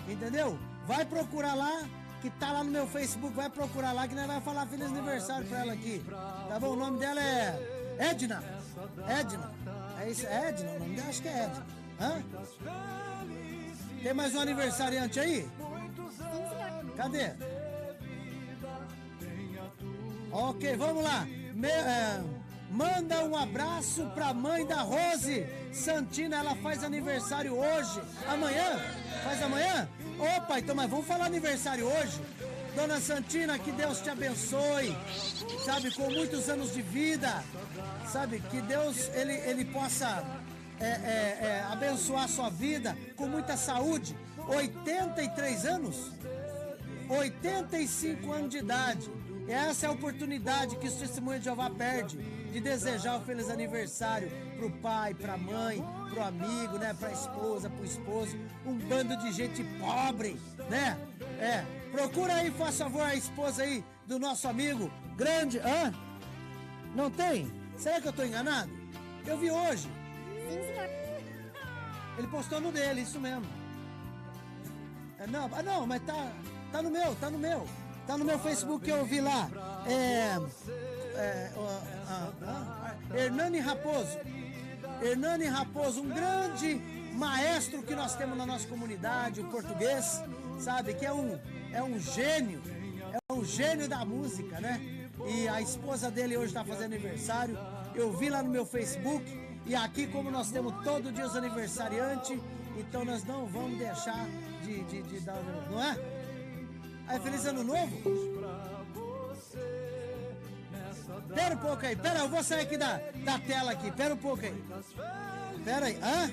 entendeu? Vai procurar lá, que tá lá no meu Facebook, vai procurar lá que nós vamos falar feliz aniversário pra ela aqui, tá bom? O nome dela é Edna, é isso, é Edna, o nome dela acho que é Edna, hã? Tem mais um aniversariante aí? Cadê? Ok, vamos lá. Manda um abraço pra mãe da Rose Santina, ela faz aniversário hoje. Amanhã? Faz amanhã? Opa, então, mas vamos falar aniversário hoje. Dona Santina, que Deus te abençoe, sabe, com muitos anos de vida, sabe, que Deus, ele possa abençoar a sua vida com muita saúde. 83 anos? 85 anos de idade. Essa é a oportunidade que o Testemunho de Jeová perde, de desejar um feliz aniversário pro pai, pra mãe, pro amigo, né, pra esposa, pro esposo, um bando de gente pobre, né? Procura aí, faz favor, a esposa aí do nosso amigo grande. Hã? Não tem? Será que eu tô enganado? Eu vi hoje. Sim, senhor. Ele postou no dele, isso mesmo. Não, mas tá no meu. Tá no meu Facebook que eu vi lá. Hernani Raposo, um grande maestro que nós temos na nossa comunidade, o português, sabe? Que é um gênio da música, né? E a esposa dele hoje está fazendo aniversário. Eu vi lá no meu Facebook. E aqui, como nós temos todo dia os aniversariantes, então nós não vamos deixar de dar, não é? Aí, feliz ano novo? Pera um pouco aí, eu vou sair aqui da tela aqui, pera um pouco aí. Pera aí, hã?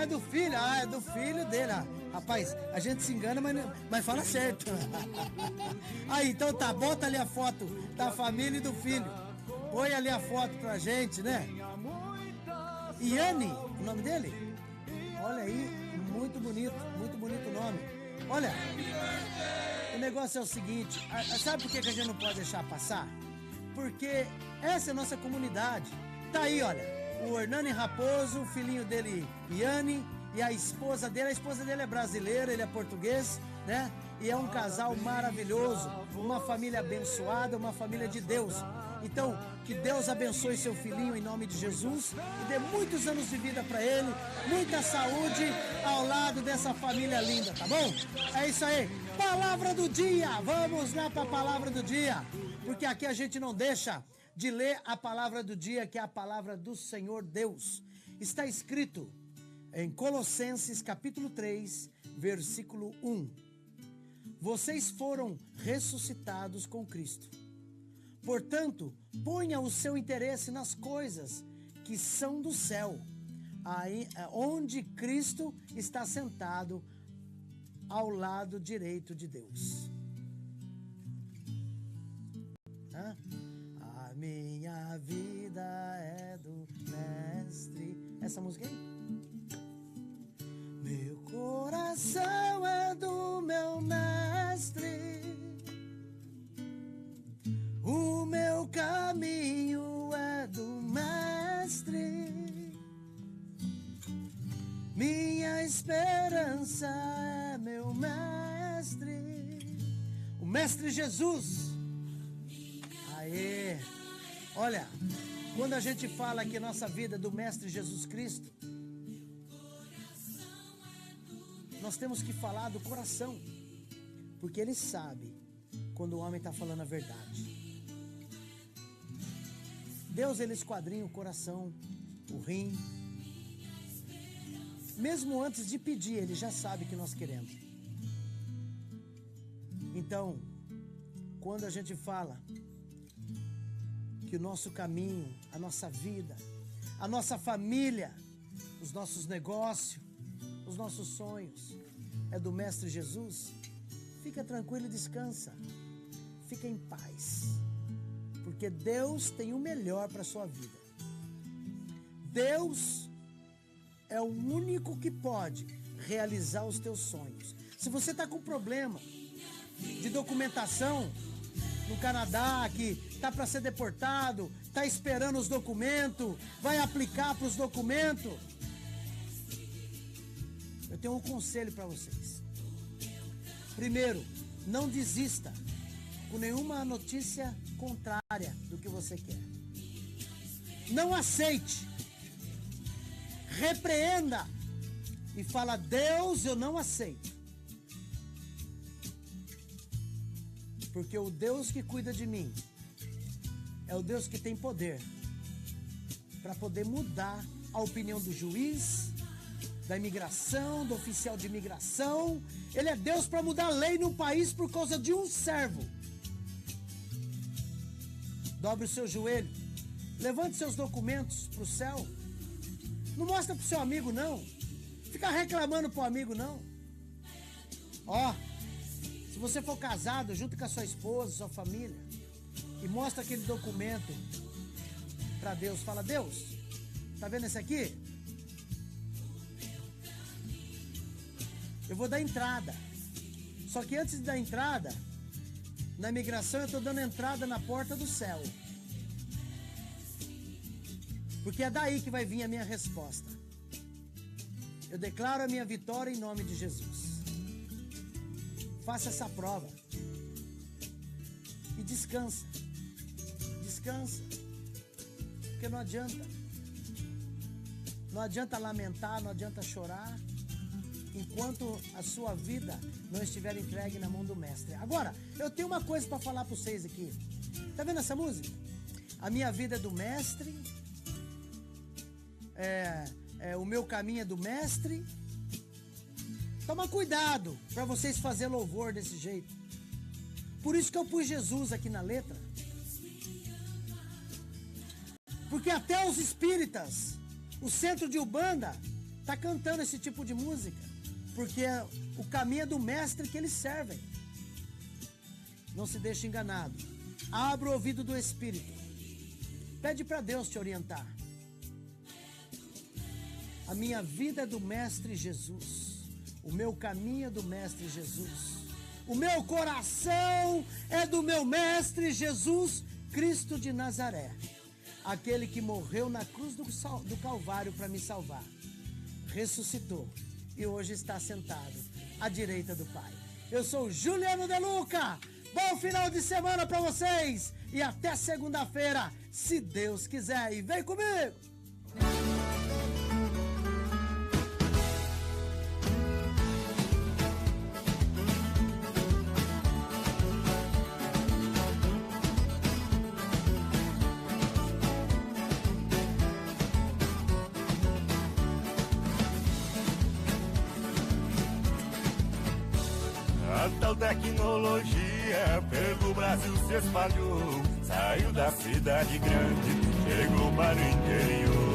É do filho dele, rapaz, a gente se engana, mas fala certo. Aí, então tá, bota ali a foto da família e do filho. Põe ali a foto pra gente, né? Iane, o nome dele? Olha aí, muito bonito o nome. Olha, o negócio é o seguinte, sabe por que a gente não pode deixar passar? Porque essa é a nossa comunidade. Tá aí, olha, o Hernani Raposo, o filhinho dele, Iane, e a esposa dele é brasileira, ele é português, né? E é um casal maravilhoso, uma família abençoada, uma família de Deus. Então, que Deus abençoe seu filhinho em nome de Jesus e dê muitos anos de vida para ele, muita saúde ao lado dessa família linda, tá bom? É isso aí. Palavra do dia. Vamos lá para a palavra do dia, porque aqui a gente não deixa de ler a palavra do dia, que é a palavra do Senhor Deus. Está escrito em Colossenses capítulo 3, versículo 1. Vocês foram ressuscitados com Cristo. Portanto, ponha o seu interesse nas coisas que são do céu, aí, onde Cristo está sentado ao lado direito de Deus. A minha vida é do Mestre. Essa música aí? Meu coração é do meu Mestre. O meu caminho é do Mestre, minha esperança é meu Mestre, o Mestre Jesus. Aê! Olha, quando a gente fala que nossa vida é do Mestre Jesus Cristo, nós temos que falar do coração, porque Ele sabe quando o homem está falando a verdade. Deus, Ele esquadrinha o coração, o rim. Mesmo antes de pedir, Ele já sabe que nós queremos. Então, quando a gente fala que o nosso caminho, a nossa vida, a nossa família, os nossos negócios, os nossos sonhos, é do Mestre Jesus, fica tranquilo e descansa. Fica em paz. Porque Deus tem o melhor para a sua vida. Deus é o único que pode realizar os teus sonhos. Se você está com problema de documentação no Canadá, que está para ser deportado, está esperando os documentos, vai aplicar para os documentos, eu tenho um conselho para vocês. Primeiro, não desista com nenhuma notícia contrária do que você quer. Não aceite. Repreenda e fala: Deus, eu não aceito. Porque o Deus que cuida de mim é o Deus que tem poder para poder mudar a opinião do juiz, da imigração, do oficial de imigração. Ele é Deus para mudar a lei no país por causa de um servo. Dobre o seu joelho, levante seus documentos para o céu. Não mostra pro seu amigo, não. Fica reclamando pro amigo, não. Ó, se você for casado, junto com a sua esposa, sua família, e mostra aquele documento para Deus. Fala, Deus, tá vendo esse aqui? Eu vou dar entrada. Só que antes de dar entrada, na imigração eu tô dando entrada na porta do céu. Porque é daí que vai vir a minha resposta. Eu declaro a minha vitória em nome de Jesus. Faça essa prova. E descansa. Descansa. Porque não adianta. Não adianta lamentar, não adianta chorar, enquanto a sua vida não estiver entregue na mão do mestre. Agora, eu tenho uma coisa para falar para vocês aqui. Tá vendo essa música? A minha vida é do mestre. O meu caminho é do mestre. Toma cuidado para vocês fazerem louvor desse jeito. Por isso que eu pus Jesus aqui na letra. Porque até os espíritas, o centro de Umbanda, tá cantando esse tipo de música. Porque o caminho é do mestre que eles servem. Não se deixe enganado. Abra o ouvido do Espírito. Pede para Deus te orientar. A minha vida é do Mestre Jesus. O meu caminho é do Mestre Jesus. O meu coração é do meu Mestre Jesus Cristo de Nazaré. Aquele que morreu na cruz do Calvário para me salvar. Ressuscitou e hoje está sentado à direita do Pai. Eu sou Juliano De Luca. Bom final de semana para vocês e até segunda-feira, se Deus quiser. E vem comigo! A tal tecnologia pelo Brasil se espalhou, saiu da cidade grande, chegou para o interior.